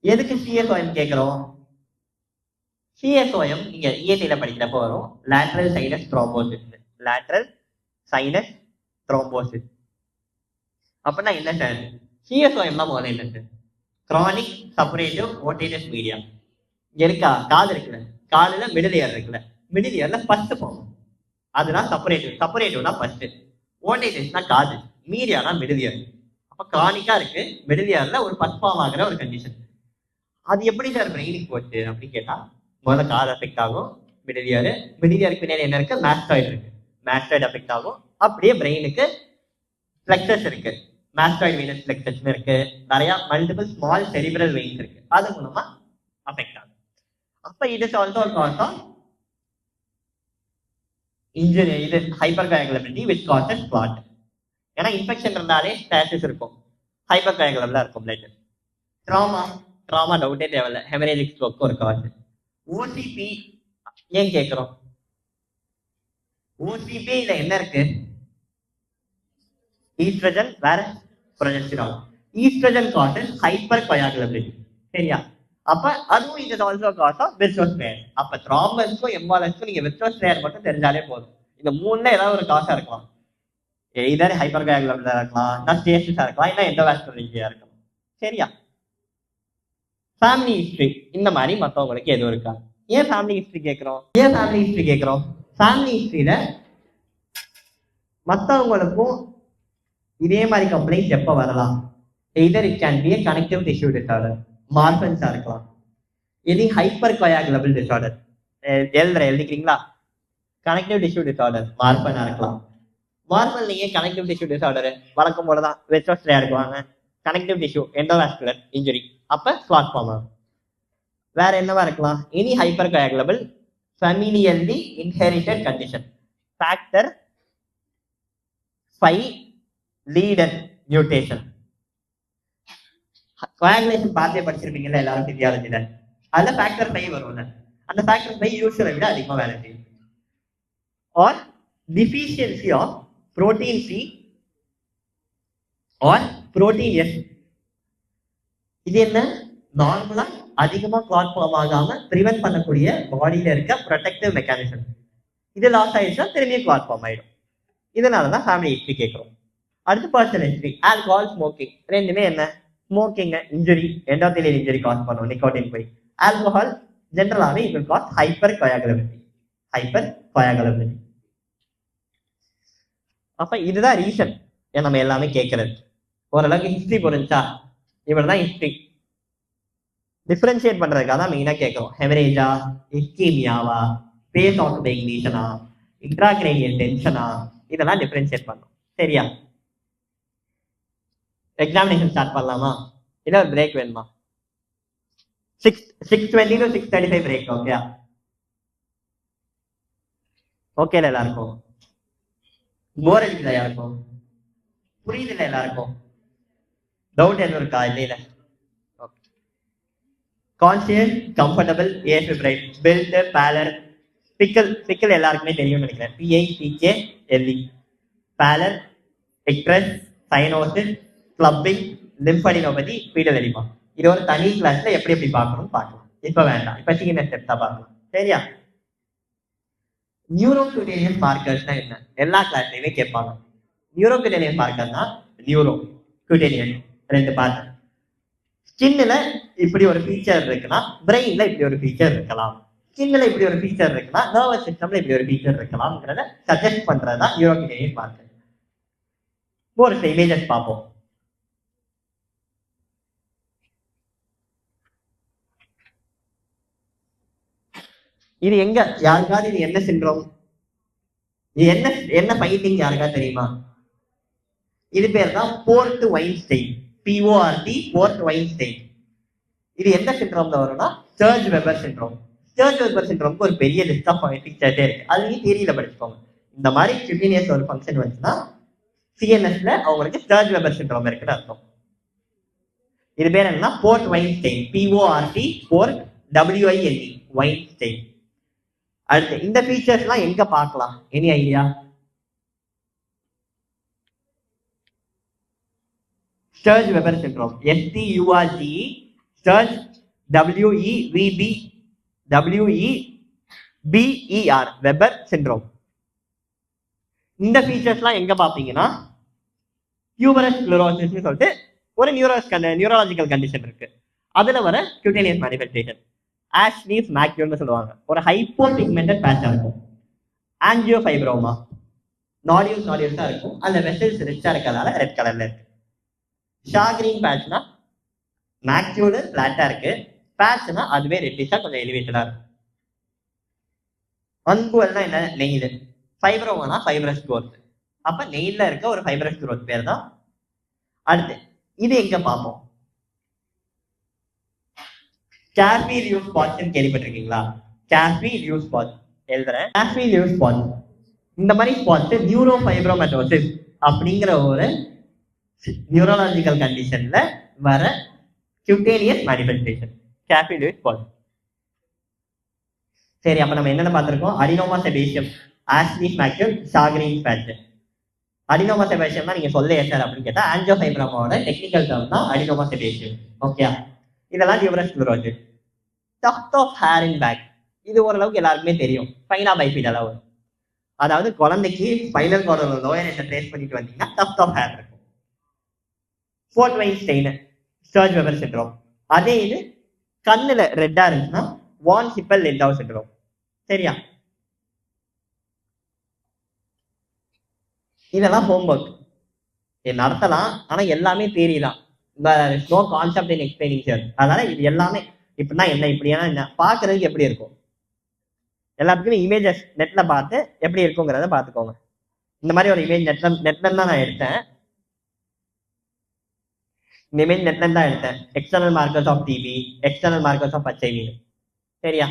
எதுக்கு சிஎஸ்ஓஎம் கேட்குறோம்? சிஎஸ்ஓஎம் நீங்க இஎன்டில படிக்கிறப்போ வரும், lateral sinus thrombosis. Lateral sinus thrombosis அப்படின்னா என்ன சார்? சிஎஸ்ஓஎம்னா முதல்ல என்ன sir? Chronic suppurative otitis media. இங்க இருக்கா? காது இருக்குல்ல, காதுல மிடில் இயர் இருக்குல்ல, மிடில் இயர்ல ஃபர்ஸ்ட் போகும், அதுதான் சப்பரேட்டிவ். சப்பரேட்டிவ்னா ஃபர்ஸ்ட், ஓட்டேட்டஸ்னா காது, மீடியானா மிடில் இயர். அப்ப கிரானிக்கா இருக்கு, மிடில் இயர்ல ஒரு ஃபர்ஸ்ட் ஃபார்ம் ஆகிற ஒரு கண்டிஷன். அது எப்படி சார் பிரெயினுக்கு போச்சு அப்படின்னு கேட்டா, முதல்ல காது அஃபெக்ட் ஆகும், மிடில் இயர், மிடில் இயருக்கு பின்னாடி என்ன இருக்கு? மாஸ்டாய்டு இருக்கு, மாஸ்டாய்டு அஃபெக்ட் ஆகும், அப்படியே பிரெயினுக்கு பிளெக்சஸ் இருக்கு, மாஸ்டாய்டு வீனஸ் பிளெக்சஸ் இருக்கு, நிறைய மல்டிபிள் ஸ்மால் செரிபிரல் வெயின்ஸ் இருக்கு, அது மூலமா அஃபெக்ட் ஆகும். அப்ப இது ஆல்சோ காஸ் ஆஃப் இன்ஜுரி, இது ஹைப்பர் கோயாகுலபிலிட்டி விச் காசஸ் கிளாட். ஏன்னா இன்ஃபெக்ஷன் இருந்தாலே ஸ்டாசிஸ் இருக்கும், ஹைப்பர் கோயாகுலபிளா இருக்கும் பிளட். ட்ராமா, ட்ராமா டவுட்டே தேவையில்ல, ஹெமரேஜிக் ஸ்ட்ரோக் ஒரு காசு. ஓசிபி ஏன் கேட்கிறோம்? ஓசிபி இதுல என்ன இருக்கு? ஈஸ்ட்ரஜன் வேற ப்ரொஜெஸ்டரான். ஈஸ்ட்ரஜன் காசஸ் ஹைப்பர் கோயாகுலபிலிட்டி, சரியா? அப்ப அதுவும் இது ஆல்சோ காஸ் ஆஃப் விட்ரோஸ் ரேர். அப்ப த்ராம்பஸ்க்கும் எம்பாலஸ்க்கும் நீங்க விட்ரோஸ் ரேர் மட்டும் தெரிஞ்சாலே போதும். இந்த மூணுல ஏதாவது ஒரு காசா இருக்கலாம், இதர் ஹைப்பர் கோயாகுலபிலிட்டியா இருக்கலாம், இல்ல ஸ்டேசிஸா இருக்கலாம், இல்ல எண்டோவாஸ்குலரிட்டியா இருக்கலாம், சரியா? ஃபேமிலி ஹிஸ்டரி இந்த மாதிரி மற்றவங்களுக்கு எதுவும் இருக்கா? ஏன் ஃபேமிலி ஹிஸ்டரி கேட்கிறோம்? ஃபேமிலி ஹிஸ்டரியில மற்றவங்களுக்கும் இதே மாதிரி கம்ப்ளைண்ட் எப்போ வரலாம்? Either it can be connective tissue disorder, மார்பன்ஸா இருக்கலாம், இது ஹைப்பர் கோயாகுலபிள் டிசார்டர். எழுதிக்கிறீங்களா? கனெக்டிவ் டிஷ்யூ டிசார்டர் மார்பனா இருக்கலாம். மார்பல் நீங்க கனெக்டிவ் டிஷ்யூ டிசார்டர் வழக்கம் போலதான் வெட்ரோஸ்ட்ரியா இருக்குவாங்க, கனெக்டிவ் டிஷ்யூ எண்டோவாஸ்குலர் இன்ஜுரி, அப்ப கிளாட் ஃபார்ம் ஆகும். வேற என்னவா இருக்கலாம்? Any hyper coagulable familially inherited condition, factor 5 Leiden mutation. Coagulation பார்த்தே படிச்சிருப்பீங்கல்ல எல்லாரும் பிசியாலஜில, அதுல ஃபேக்டர் 5 வரும்ல, அந்த ஃபேக்டர் 5 யூசுவலை விட அதிகமா வேலை செய்யும். Or deficiency of protein C or protein S. இது என்ன? நார்மலா அதிகமா கிளாட் ஃபார்ம் ஆகாம பிரிவென்ட் பண்ணக்கூடிய பாடியில இருக்க ப்ரொடெக்டிவ் மெக்கானிசம். இது லாஸ் ஆயிடுச்சா திரும்பியும் கிளாட் ஃபார்ம் ஆயிடும். இதனாலதான் ஃபேமிலி ஹிஸ்டரி கேட்கிறோம். அடுத்து பர்சனல் ஹிஸ்டரி, ஆல்கஹால், ஸ்மோக்கிங். ரெண்டுமே என்ன? ஸ்மோக்கிங் இன்ஜுரி, எண்டோதெலியல் இன்ஜுரி காஸ் பண்ணும், நிக்கோட்டின் போய். ஆல்கஹால் ஜென்ரலாவே இது காஸ் ஹைப்பர் கோயாகுலபிலிட்டி, ஹைப்பர் கோயாகுலபிலிட்டி. அப்ப இதுதான் ரீசன் நம்ம எல்லாமே கேட்கறது. ஓரளவுக்கு ஹிஸ்டரி புரிஞ்சா? இவ்வளவுதான் ஹிஸ்டரி. டிஃபரன்ஷியேட் பண்றதுக்காக தான் மெயினா கேட்கிறோம். ஹெமரேஜா, இஸ்கீமியாவா, பேஸ் ஆக்குபைங் லீஷனா, இன்ட்ராக்ரேனியல் டென்ஷனா, இதெல்லாம் டிஃபரன்ஷியேட் பண்ணணும், சரியா? எக்ஸாமினேஷன் ஸ்டார்ட் பண்ணலாமா? இல்ல ஒரு பிரேக் வேணுமா? 6:20 to 6:35 பிரேக். ஓகே, ஓகேல எல்லாருக்கும்? போர் அடிக்குதா யாருக்கும்? புரியுதுல எல்லாருக்கும்? டவுட் எதுவும் இருக்கா? இல்ல conscious, comfortable, afebrile, built, pallor, pickle எல்லாருக்குமே தெரியும்னு நினைக்கிறேன். PICKLE, pallor, icterus, cyanosis, clubbing, lymphadenopathy, pedal oedema. இது ஒரு தனி கிளாஸ்ல எப்படி எப்படி பார்க்கணும்னு பார்க்கலாம். இப்ப வேண்டாம், இப்ப சின்ன ஸ்டெப்ஸா பார்க்கலாம், சரியா? நியூரோகுட்டேனியஸ் மார்க்கர்ஸ்னா என்ன? எல்லா கிளாஸ்லயுமே கேட்பாங்க. நியூரோகுட்டேனியஸ் மார்க்கர்னா நியூரோ குட்டேனியஸ் ரெண்டு பார்ட். ஸ்கின்ல இப்படி ஒரு ஃபீச்சர் இருக்குன்னா பிரெயின்ல இப்படி ஒரு ஃபீச்சர் இருக்கலாம், ஸ்கின்ல இப்படி ஒரு ஃபீச்சர் இருக்குன்னா நர்வஸ் சிஸ்டம்ல இப்படி ஒரு ஃபீச்சர் இருக்கலாம்ங்கிறத சஜெஸ்ட் பண்றதுதான் நியூரோகுட்டேனியஸ் மார்க்கர். ஒரு சில இமேஜஸ் பார்ப்போம். இது எங்க யாருக்காவது இது என்ன சிண்ட்ரோம், இது என்ன என்ன ஃபைண்டிங் யாருக்காவது தெரியுமா? இது பேர் தான் port wine stain, PORT, port wine stain. இது எந்த சிண்ட்ரோம்ல வரும்னா Sturge Weber syndrome. Sturge Weber சிண்ட்ரோம்க்கு ஒரு பெரிய லிஸ்ட் ஆஃப் ஃபீச்சர்ஸே இருக்கு, அது நீங்க தியரியில படிச்சுக்கோங்க. இந்த மாதிரி கியூட்டேனியஸ் ஒரு ஃபங்க்ஷன் வந்துச்சுன்னா CNSல அவங்களுக்கு சர்ஜ் வெபர் சிண்ட்ரோம் இருக்குன்னு அர்த்தம். இது பேர் என்னன்னா port wine stain, PORT, port WINE, wine stain. அடுத்து இந்த ஃபீச்சர்ஸ் எல்லாம் எங்க பார்க்கலாம்? Any idea? Sturge Weber syndrome, STURGE, Sturge WEBER Weber syndrome. இந்த ஃபீச்சர்ஸ்லாம் எங்க பாத்தீங்கன்னா டியூபரஸ் ஸ்க்ளரோசிஸ்னு சொல்லிட்டு ஒரு நியூரலாஜிக்கல் கண்டிஷன் இருக்கு. அதுல வர கியூட்டேனியஸ் மேனிஃபெஸ்டேஷன். ஆஷ்லீஸ் மேக்யூல்னு சொல்லுவாங்க. ஒரு ஹைப்போ பிக்மெண்டட் பேட்சா இருக்கும். ஆஞ்சியோஃபைப்ரோமா நாடியூல்ஸா இருக்கும். அந்த வெசல்ஸ் ரிச்சா இருக்கிறதால ரெட் கலர்ல இருக்கு. ஷாகிரீன் பேட்ச்னா மேக்யூல் பிளாட்டா இருக்கு, பேட்ச்னா அதுவே ரெட்டிஷா கொஞ்சம் எலிவேட்டடா இருக்கும். அன்புவல்னா என்ன? நெயில். ஃபைப்ரோமானா ஃபைப்ரஸ் growth. அப்ப நெயில்ல இருக்க ஒரு ஃபைப்ரஸ் growth பேர் தான். அடுத்து இது எங்க பார்ப்போம்? கேஃபி லியூஸ் ஸ்பாட்ஸ் கேள்விப்பட்டிருக்கீங்களா? கேஃபி லியூஸ் ஸ்பாட்ஸ் எழுதுறேன். கேஃபி லியூஸ் ஸ்பாட்ஸ் இந்த மாதிரி ஸ்பாட்ஸ் நியூரோஃபைப்ரோமேட்டோசிஸ் அப்படிங்கிற ஒரு நியூரலாஜிக்கல் கண்டிஷன்ல வர cutaneous manifestation cafe au lait spots. சரி, அப்ப நம்ம என்னென்ன பார்த்திருக்கோம்? Adenoma sebaceum, ash leaf macule, shagreen patch. Adenoma செபேசியம்னா நீங்க சொல்ல சார் அப்படின்னு கேட்டா ஆஞ்சியோஃபைப்ரோமாவோட டெக்னிக்கல் டேர்ம் தான் அடினோமா செபேசியம். ஓகே, இதெல்லாம் tuberous sclerosis. Tuft of hair in back, இது ஓரளவுக்கு எல்லாருக்குமே தெரியும். ஸ்பைனா பைஃபிடா வரும். அதாவது குழந்தைக்கு ஸ்பைனல் கார்டோட லோயர் எண்டை ட்ரேஸ் பண்ணிட்டு வந்தீங்கன்னா டஃப்ட் ஆஃப் ஹேர் இருக்கும். Port wine stain, Sturge Weber syndrome. அதே இது கண்ணுல ரெட்டா இருந்துச்சுன்னா வான் ஹிப்பல் லிண்டau சிண்ட்ரோம். சரியா? இதெல்லாம் ஹோம்ஒர்க் நடத்தலாம், ஆனா எல்லாமே தியரி தான். No concept in explaining here. அதனால இது எல்லாமே இப்படின்னா என்ன, இப்படின்னா என்ன, பாக்குறதுக்கு எப்படி இருக்கும், எல்லாத்துக்குமே இமேஜஸ் நெட்ல பார்த்து எப்படி இருக்குங்கிறத பார்த்துக்கோங்க. இந்த மாதிரி ஒரு இமேஜ் நெட்ல தான் நான் எடுத்தேன். இந்த இமேஜ் நெட்ல தான் எடுத்தேன். External markers of TB, external markers of HIV. சரியா?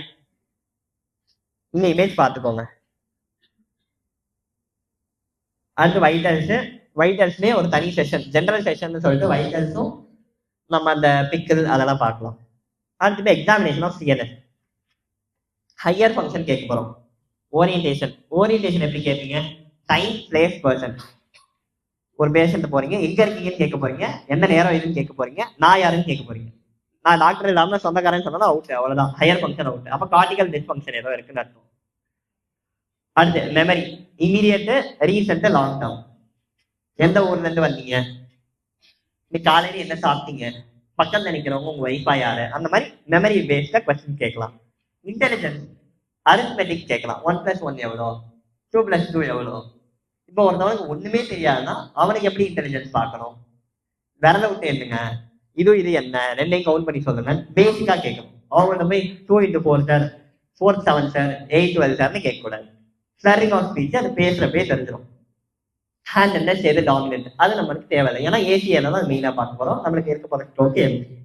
இந்த இமேஜ் பார்த்துக்கோங்க. அடுத்து வைட்டல்ஸ்லேயே ஒரு தனி செஷன், ஜென்ரல் செஷன் சொல்லிட்டு வைட்டல்ஸும் நம்ம அந்த பிக்கல் அதெல்லாம் பார்க்கலாம். அடுத்து examination of CNS. Higher function கேட்க போறோம். ஓரியன்டேஷன் எப்படி கேட்பீங்க? Time, place, person. ஒரு பேஷண்ட் போறீங்க, எங்க இருக்கீங்கன்னு கேட்க போறீங்க, என்ன நேரம் இதுன்னு கேட்க போறீங்க, நான் யாருன்னு கேட்க போறீங்க. நான் டாக்டர் இல்லாம சொந்தக்காரன்னு சொன்னா அவுட், அவ்வளவுதான். Higher function out. அப்ப கார்டிகல் டிஸ்ஃபங்க்ஷன் ஏதோ இருக்குன்னு அர்த்தம். அடுத்து memory, immediate, recent, long term. எந்த ஊர்ல இருந்து வந்தீங்க, இன்னைக்கு காலையில என்ன சாப்பிட்டீங்க, பக்கத்துல நிக்கிறவங்க உங்க வைஃபா யாரு, அந்த மாதிரி மெமரி பேஸ்ட கொஸ்டின் கேட்கலாம். இன்டெலிஜென்ஸ், அரித்மெட்டிக் கேட்கலாம். 1+1 எவ்வளோ, 2+2 எவ்வளோ. இப்போ ஒருத்தவனுக்கு ஒண்ணுமே தெரியாதுன்னா அவனுக்கு எப்படி இன்டெலிஜென்ஸ் பார்க்கணும்? விரல விட்டு என்னங்க, இது என்ன, ரெண்டையும் கவுண்ட் பண்ணி சொல்லுங்க, பேசிக்கா கேட்கணும். அவங்கள்ட்ட போய் 2 × 4 சார், 4 7 சார், 8 12 சார்னு கேட்கக்கூடாது. ஸ்லரிங் ஆஃப் ஸ்பீச், அது பேசுறப்பே தெரிஞ்சிடும். ஹேண்ட் என்ன செய்யுது டாமினன்ட், அது நம்மளுக்கு தேவையில்லை. ஏன்னா ஏசிஏல தான் மெயினா பார்க்க போறோம். நம்மளுக்கு இருக்க போற ஸ்ட்ரோக் எம்சி.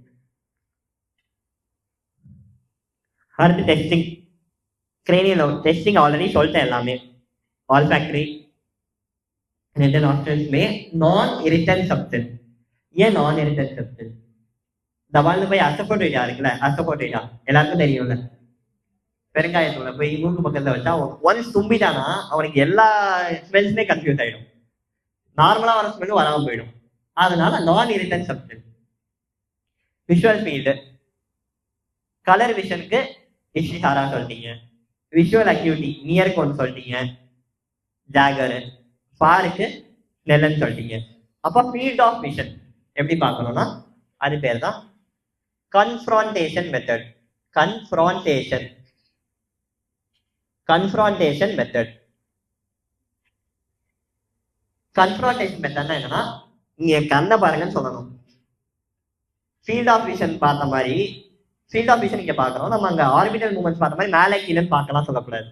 அடுத்து டெஸ்டிங், கிரேனியல் டெஸ்டிங் ஆல்ரெடி சொல்லிட்டேன் எல்லாமே. ஆல்ஃபாக்டரி, ரெண்டு நாஸ்ட்ரல்ஸ்மே நான் இரிட்டன்ட் சப்ஸ்டன்ஸ். ஏன் நான் இரிட்டன்ட் சப்ஸ்டன்ஸ்? தவால்னு போய் அசப்போட்டேட்டா இருக்குல்ல, அசப்போட்டேட்டா எல்லாருக்கும் தெரியும்ல. பெருங்காயத்தூளை போய் மூக்கு பக்கத்துல வச்சா ஒன்ஸ் தும்பிட்டானா அவனுக்கு எல்லா ஸ்மெல்ஸுமே கன்ஃபியூஸ் ஆயிடும். நார்மலா வர ஸ்மெல் வராம போயிடும். அதனால நான் irritant substance. Visual field, colour விஷனுக்கு இஷிஹாரா சொல்லிட்டீங்க. விஷுவல் அக்யூட்டி நியருக்கு ஒன்று சொல்லிட்டீங்க, ஜாகர். ஃபாருக்கு நெல்லன்னு சொல்லிட்டீங்க. அப்ப ஃபீல்ட் ஆஃப் விஷன் எப்படி பார்க்கணும்னா அது பேர் தான் confrontation method. Confrontation method. Confrontation மெத்தட்னா என்னன்னா, நீங்க கண்ணை பாருங்கன்னு சொல்லணும். ஃபீல்ட் ஆஃப் விஷன் பார்த்த மாதிரி, ஃபீல்ட் ஆஃப் விஷன் இங்க பார்க்கணும். நம்ம அங்க ஆர்பிட்டல் மூவ்மெண்ட்ஸ் பார்த்த மாதிரி மேலே கீழே பார்க்கலாம் சொல்லக்கூடாது.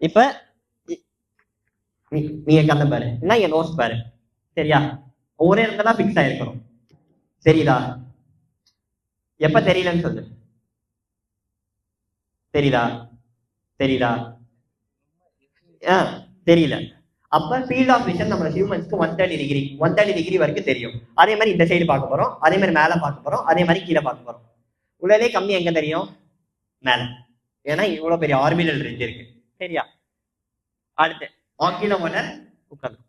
இப்ப நீங்க கண்ண பாரு, என்ன என் நோஸ் பாரு. சரியா? ஒரே இடத்துல பிக்ஸ் ஆயிருக்கணும். சரிதா? எப்ப தெரியலன்னு சொல்லு. தெரியுதா? தெரியல. அப்ப ஃபீல்ட் ஆஃப் விஷன் நம்ம ஹியூமன்ஸ்க்கு 130 டிகிரி வரைக்கும் தெரியும். அதே மாதிரி இந்த சைடு பார்க்க போறோம், அதே மாதிரி மேல பார்க்க போறோம், அதே மாதிரி கீழே பார்க்க போறோம். உள்ளே கம்மி எங்க தெரியும்? மேல. ஏன்னா இவ்வளவு பெரிய ஆர்பிட்டல் ரேஞ்ச் இருக்கு. சரியா? அடுத்து ஆக்கிலோமோட்டர் உட்காந்து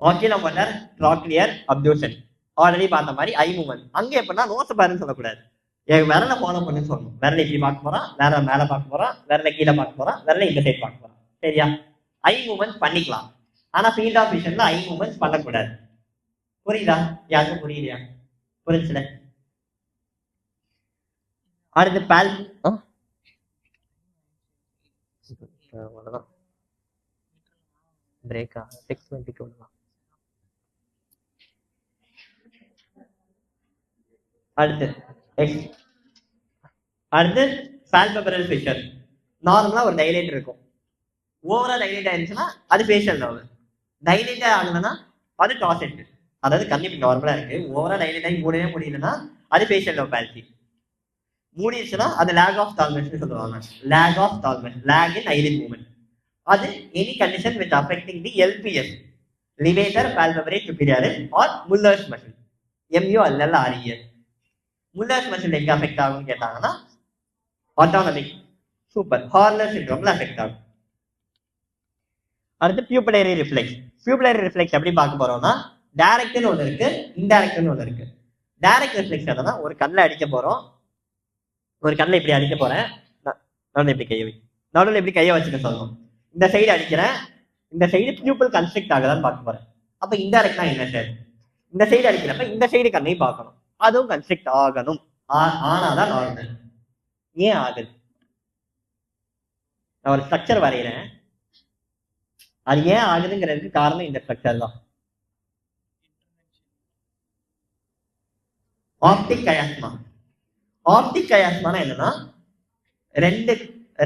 ஆக்கிலோமோட்டர் ட்ராக்லியர் அப்டியூஷன் ஆல்ரெடி பார்த்த மாதிரி ஐ மூவ்மெண்ட். அங்க எப்படின்னா நோஸ் பாருன்னு சொல்லக்கூடாது, என் விரலை ஃபாலோ பண்ணு சொல்லணும். விரலை இப்படி பார்க்க போறான், வேற மேல பார்க்க போறான், விரலை கீழே பார்க்க போறான், விரலை இந்த சைட் பார்க்க போறான். சரியா? ஐ மூவ்மெண்ட் பண்ணிக்கலாம், ஆனா ஃபீல்ட் ஆஃப் விஷன்ல ஐ மூவ்மெண்ட் பண்ணக்கூடாது. புரியுதா? யாருக்கும் புரியலையா? புரிஞ்சுல? அடுத்து பால் அவ்வளவுதான். பிரேக்கா 6:22 தான். அடுத்து பால்பெபரல் ஃபிஷர். நார்மலா ஒரு டைலேட் இருக்கும், ஓவரா டைலேட் ஆயிருச்சுன்னா அது ஃபேஷியல் நர்வ். டைலேட் ஆகணும்னா அது டாசெட், அதாவது கண்ணி நார்மலா இருக்கு, ஓவரா டைலேட் ஆகி மூடவே முடியலன்னா அது ஃபேஷியல் நர்வ் பால்சி. மூடிடுச்சுன்னா அது லேக் ஆஃப் தால்மென்ஸ் சொல்லுவாங்க. Lagophthalmos, lag in eyelid movement. அது any condition with affecting the LPS, levator palpebrae superior or Muller's muscle, MULLRES. Muller's muscle எங்க அஃபெக்ட் ஆகும்னு கேட்டாங்கன்னா ஆட்டோனமிக் சூப்பர் ஹார்னர் சிண்ட்ரோம்ல affect ஆகும். அடுத்து பியூபிலரி reflex. பியூபிலரி reflex எப்படி பார்க்க போறோம்னா டைரக்ட்னு ஒன்று இருக்கு, இன்டைரக்ட்னு ஒன்று இருக்கு. டைரக்ட் ரிஃப்ளெக்ஸ் என்னன்னா ஒரு கண்ணில் அடிக்க போறோம், ஒரு கண்ணில் இப்படி அடிக்க போறேன், நடுவில் இப்படி கையை நடுவில் இப்படி கையை வச்சுக்க சொல்லணும். இந்த சைடு அடிக்கிறேன், இந்த சைடு பியூப்பிள் கன்ஸ்ட்ரக்ட் ஆகுதான்னு பார்க்க போறேன். அப்ப இன்டைரக்ட்னா என்ன சார்? இந்த சைடு அடிக்கிறப்ப இந்த சைடு கண்ணையும் பார்க்கணும், அதுவும் கன்ஸ்ட்ரக்ட் ஆகணும், ஆனாதான் நார்மல். ஏன் ஆகுது? நான் ஒரு ஸ்ட்ரக்சர் வரைகிறேன், அது ஏன் ஆகுதுங்கிறதுக்கு காரணம் இந்த ஸ்ட்ரக்சர் தான். Optic chiasma. ஆப்டிக் கயாஸ்மானா என்னன்னா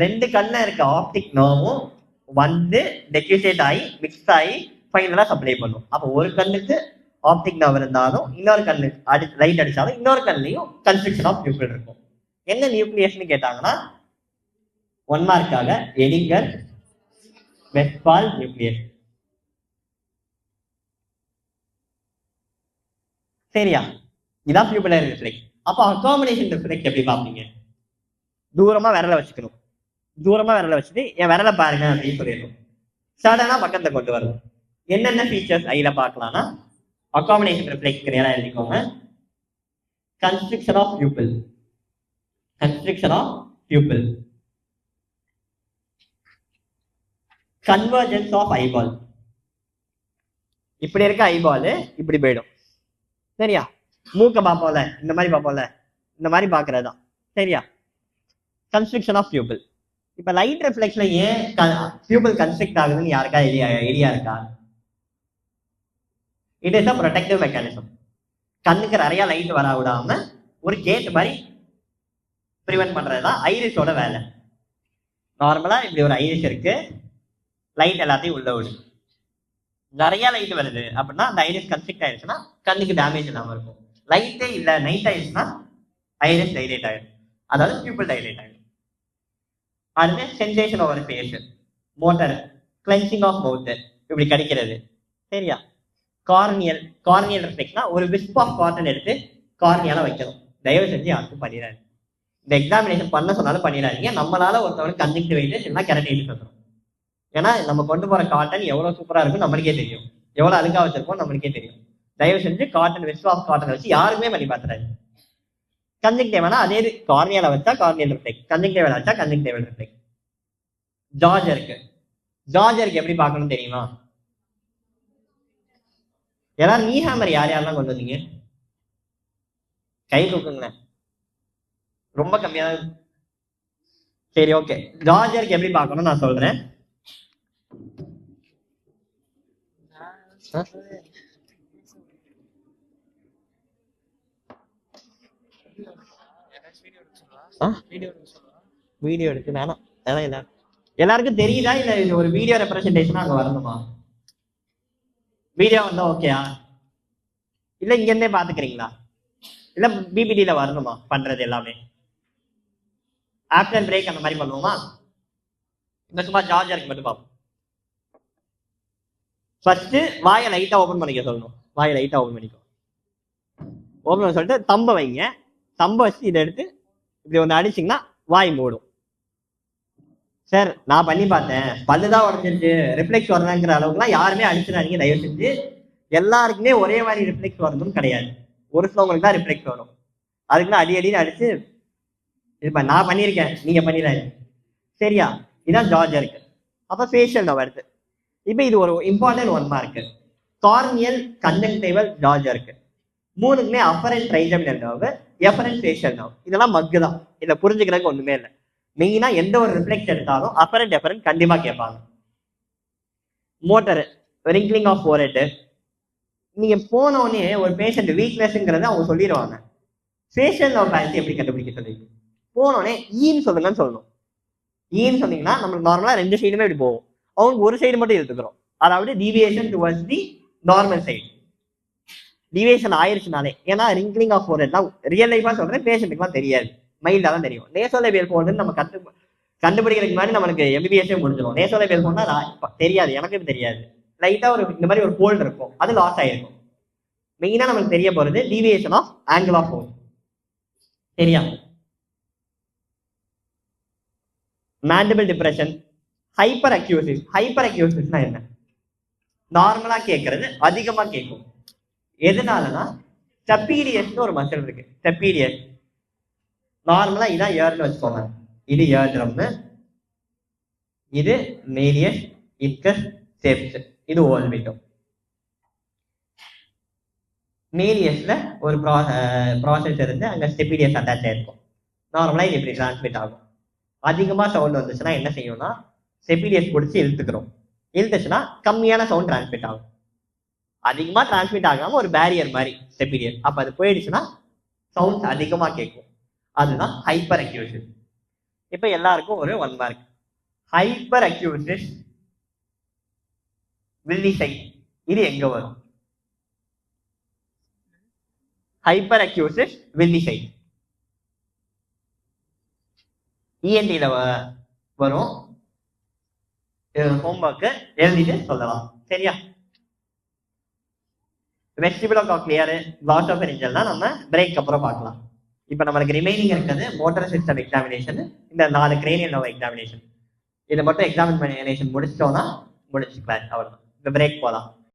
ரெண்டு கண்ணில் இருக்க ஆப்டிக் நர்வும் வந்து டெக்யூசேட் ஆகி மிக்ஸ் ஆகி ஃபைனலா சப்ளை பண்ணும். அப்போ ஒரு கண்ணுக்கு ஆப்டிக் நர்வ் இருந்தாலும் இன்னொரு கண்ணு லைட் அடிச்சாலும் இன்னொரு கண்ணுலையும் கன்ஸ்ட்ரக்ஷன் ஆஃப் பியூப்பிள் இருக்கும். என்ன நியூக்ளியஸ்னு கேட்டாங்கன்னா 1 மார்க்காக எடிங்கர் வெஸ்ட்பால் நியூக்ளியஸ். சரியா? இதான் பியூபிலரி ரிஃப்ளெக்ஸ். அப்போ அக்காமடேஷன் ரிஃப்ளெக்ஸ் எப்படி பார்ப்பீங்க? தூரமா விரலை வச்சுக்கணும், தூரமா விரலை வச்சுட்டு என் விரலை பாருங்க அப்படின்னு சொல்லிடணும். சடனா பக்கத்தை கொண்டு வரணும். என்னென்ன ஃபீச்சர்ஸ் ஐல பார்க்கலாம்னா அக்காமடேஷன் ரிஃப்ளெக்ஸ் நேரம் எழுதிக்கோங்க. Constriction of pupil, constriction of pupil, convergence of eyeball. இப்படி இருக்க ஐபால் இப்படி போயிடும். சரியா? மூக்க பார்ப்போம்ல, இந்த மாதிரி பார்ப்போம்ல, இந்த மாதிரி பார்க்கறது தான். சரியா? Constriction of pupil. இப்ப லைட் ரிஃப்ளெக்ஸ்ல ஏன் பியூப்பிள் கன்ஸ்ட்ரக்ட் ஆகுதுன்னு யாருக்கா ஐடியா இருக்கா? It is a protective mechanism. கண்ணுக்கு நிறைய லைட் வர விடாம ஒரு கேட் மாதிரி ப்ரிவென்ட் பண்றதுதான் ஐரிஸோட வேலை. நார்மலா இப்படி ஒரு ஐரிஸ் இருக்கு, லைட் எல்லாத்தையும் உள்ள விடும். நிறைய லைட் வருது அப்படின்னா அந்த ஐரிஸ் கன்ஸ்ட்ரக்ட் ஆயிடுச்சுன்னா கண்ணுக்கு டேமேஜ் இல்லாம இருக்கும். லைட்டே இல்லை, நைட் ஆயிடுச்சுன்னா ஐரிஸ் டைலேட் ஆயிடும், அதாவது பியூப்பிள் டைலேட் ஆயிடும். அடுத்து sensation over face, motor, clenching of mouth, இப்படி கடிக்கிறது. சரியா? கார்னியல், கார்னியல் ரிஃப்ளெக்ஸ்னா ஒரு விஸ்ப் ஆஃப் காட்டன் எடுத்து கார்னியால வைக்கணும். தயவு செஞ்சு யாருக்கும் பண்ணிடாது. இந்த எக்ஸாமினேஷன் பண்ண சொன்னாலும் பண்ணிடாதீங்க. நம்மளால ஒருத்தவனுக்கு கன்ஜெக்ட் வைத்து இல்லைன்னா கெரட்டைட்டிஸ் வந்துடும். ஏன்னா நம்ம கொண்டு போற காட்டன் எவ்வளவு சூப்பரா இருக்கும் நம்மளுக்கே தெரியும், எவ்வளவு அழுக்கா வச்சிருக்கோம் நம்மளுக்கே தெரியும். தயவு செஞ்சு காட்டன், விஸ்ப் ஆஃப் காட்டன் வச்சு யாருமே பண்ணி பார்த்துறாரு. கன்ஜெக்டிவ்னா அதே கார்னியால வச்சா கார்னியல் ரிஃப்ளெக்ஸ், கன்ஜெக்டிவ்ல வச்சா கன்ஜெக்டிவ் ரிஃப்ளெக்ஸ். ஜார்ஜருக்கு, ஜார்ஜருக்கு எப்படி பார்க்கணும் தெரியுமா? எல்லாரும் நீ ஹேமர் யார் யாரெல்லாம் கொண்டு வந்தீங்க? கை தூக்குங்களேன், ரொம்ப கம்மியா. சரி, ஓகே. ஜார்ஜருக்கு எப்படி பார்க்கணும் நான் சொல்றேன். வீடியோ எடுத்து வேணாம், இல்ல எல்லாருக்கும் தெரியுதா? இல்ல இது ஒரு வீடியோ ரெப்ரசன்டேஷனா அங்க வரணுமா? வீடியோ வந்தா ஓகேயா? இல்ல இங்க இருந்தே பாத்துக்கிறீங்களா? இல்ல பிபிடில வரணுமா பண்றது எல்லாமே? ஆஃப்டர் பிரேக் அந்த மாதிரி பண்ணுவோமா? இந்த சும்மா ஜார்ஜருக்கு மட்டும் பார்ப்போம். ஃபர்ஸ்ட் வாயை லைட்டா ஓபன் பண்ணிக்க சொல்லணும். வாயை லைட்டா ஓபன் பண்ணிக்கோ. ஓபன் பண்ண சொல்லிட்டு தம்ப வைங்க, தம்ப வச்சு இதை எடுத்து இப்படி ஒன்று அடிச்சிங்கன்னா வாய் மூடும். சார் நான் பண்ணி பார்த்தேன், பல்லுதான் உடஞ்சிருச்சு, ரிஃப்ளெக்ஸ் வரலங்கிற அளவுக்குலாம் யாருமே அடிச்சிடாதீங்க தயவு செஞ்சு. எல்லாருக்குமே ஒரே மாதிரி ரிஃப்ளெக்ஸ் வரணும்னு கிடையாது. ஒரு சிலவங்களுக்கு தான் ரிஃப்ளெக்ஸ் வரும். அதுக்குலாம் அடின்னு அடிச்சு இது நான் பண்ணியிருக்கேன், நீங்க பண்ணிடாது. சரியா? இதான் ஜார்ஜ் இருக்கு. அப்ப ஃபேஷியல் நர்வ் எடுத்து இப்போ இது ஒரு important one mark. Corneal, conjunctival, ஜார்ஜ் இருக்கு. மூணுக்குமே afferent trigeminal nerve, efferent facial nerve. இதெல்லாம் மக்கு தான், இதை புரிஞ்சுக்கிறதுக்கு ஒண்ணுமே இல்லை. மெயினா எந்த ஒரு ரிஃப்ளெக்ஸ் எடுத்தாலும் அப்பரண்ட் எஃபரண்ட் கண்டிப்பா கேட்பாங்க. Motor, wrinkling of forehead. நீங்க போனோடனே ஒரு பேஷண்ட் வீக்னஸ்ங்கிறத அவங்க சொல்லிடுவாங்க. ஃபேஷியல் நர்வ் பாலிசி எப்படி கண்டுபிடிக்க சொல்லுவீங்க? போனோடனே ஈன்னு சொல்லுங்கன்னு சொல்லணும். ஈன்னு சொன்னீங்கன்னா நம்மளுக்கு நார்மலா ரெண்டு சைடுமே இப்படி போகும், அவங்களுக்கு ஒரு சைடு மட்டும் எடுத்துக்கிறோம். அதாவது deviation towards the normal side. Deviation ஆயிருச்சுனாலே, ஏன்னா ரிங்க்லிங் ஆஃப் ஃபோர்ஹெட்லாம் ரியல் லைஃபா சொல்றேன், பேஷண்ட்டுக்குலாம் தெரியாது, மைல்டா தான் தெரியும். நேசோலேபியல் ஃபோர்ஹெட் நம்ம கண்டுபிடிக்கிறதுக்கு முன்னாடி நம்மளுக்கு எம்பிபிஎஸ்ஸே முடிஞ்சிடும். நேசோலேபியல் ஃபோர்னா தெரியாது, எனக்கு தெரியாது. லைட்டா ஒரு இந்த மாதிரி ஒரு ஃபோல்டு இருக்கும், அது லாஸ் ஆயிருக்கும். மெயினா நமக்கு தெரிய போறது deviation of angle of force. சரியா? Mandible depression, hyper acusis. Hyper அக்யூசிஸ்னா என்ன? நார்மலா கேட்கறது அதிகமா கேட்கும். எதனாலனா ஸ்டெப்பீடியஸ்னு ஒரு மசில் இருக்கு. ஸ்டெப்பீடியஸ் நார்மலா இதான் ஏர்னு வச்சுக்கோங்க. இது ஏர்ட்ரம், இது மீடியஸ், இன்கஸ், செப்ஸ், இது ஓல்விட்டோ. மீடியஸ்ல ஒரு ப்ராசஸ் இருந்து அங்க ஸ்டெப்பீடியஸ் அட்டாச் ஆயிருக்கும். நார்மலா இது இப்படி டிரான்ஸ்மிட் ஆகும். அதிகமா சவுண்ட் வந்துச்சுன்னா என்ன செய்யும்னா ஸ்டெப்பீடியஸ் பிடிச்சி இழுத்துக்கிறோம். இழுத்துச்சுன்னா கம்மியான சவுண்ட் டிரான்ஸ்மிட் ஆகும். அதிகமா டிரான்ஸ்மிட் ஆகாம ஒரு பேரியர் மாதிரி ஸ்டெப்பீடியஸ். அப்ப அது போயிடுச்சுன்னா சவுண்ட் அதிகமா கேட்கும். அதுதான் ஹைப்பர் அக்யூசிஸ். இப்ப எல்லாருக்கும் ஒரு 1 மார்க். ஹைப்பர் அக்யூசிஸ் வில்லி சைட், இது எங்க வரும்? ஹைப்பர் அக்யூசிஸ் வில்லி சைட் இஎன்டில வரும். ஹோம்ஒர்க்கு எழுதிட்டு சொல்லலாம். சரியா? வெஸ்டிபுலோகாக்லியர், குளாட்டோபெரிஞ்சல்னா நம்ம பிரேக் அப்புறம் பார்க்கலாம். இப்போ நம்மளுக்கு ரிமைனிங் இருக்கிறது மோட்டார் சிஸ்டம் எக்ஸாமினேஷன், இந்த 4 கிரேனியல் நர்வ் எக்ஸாமினேஷன். இதை மட்டும் எக்ஸாமினேஷன் முடிச்சிட்டோம்னா முடிச்சு கிளாஸ். அவ்வளோதான். இப்போ பிரேக் போகலாம்.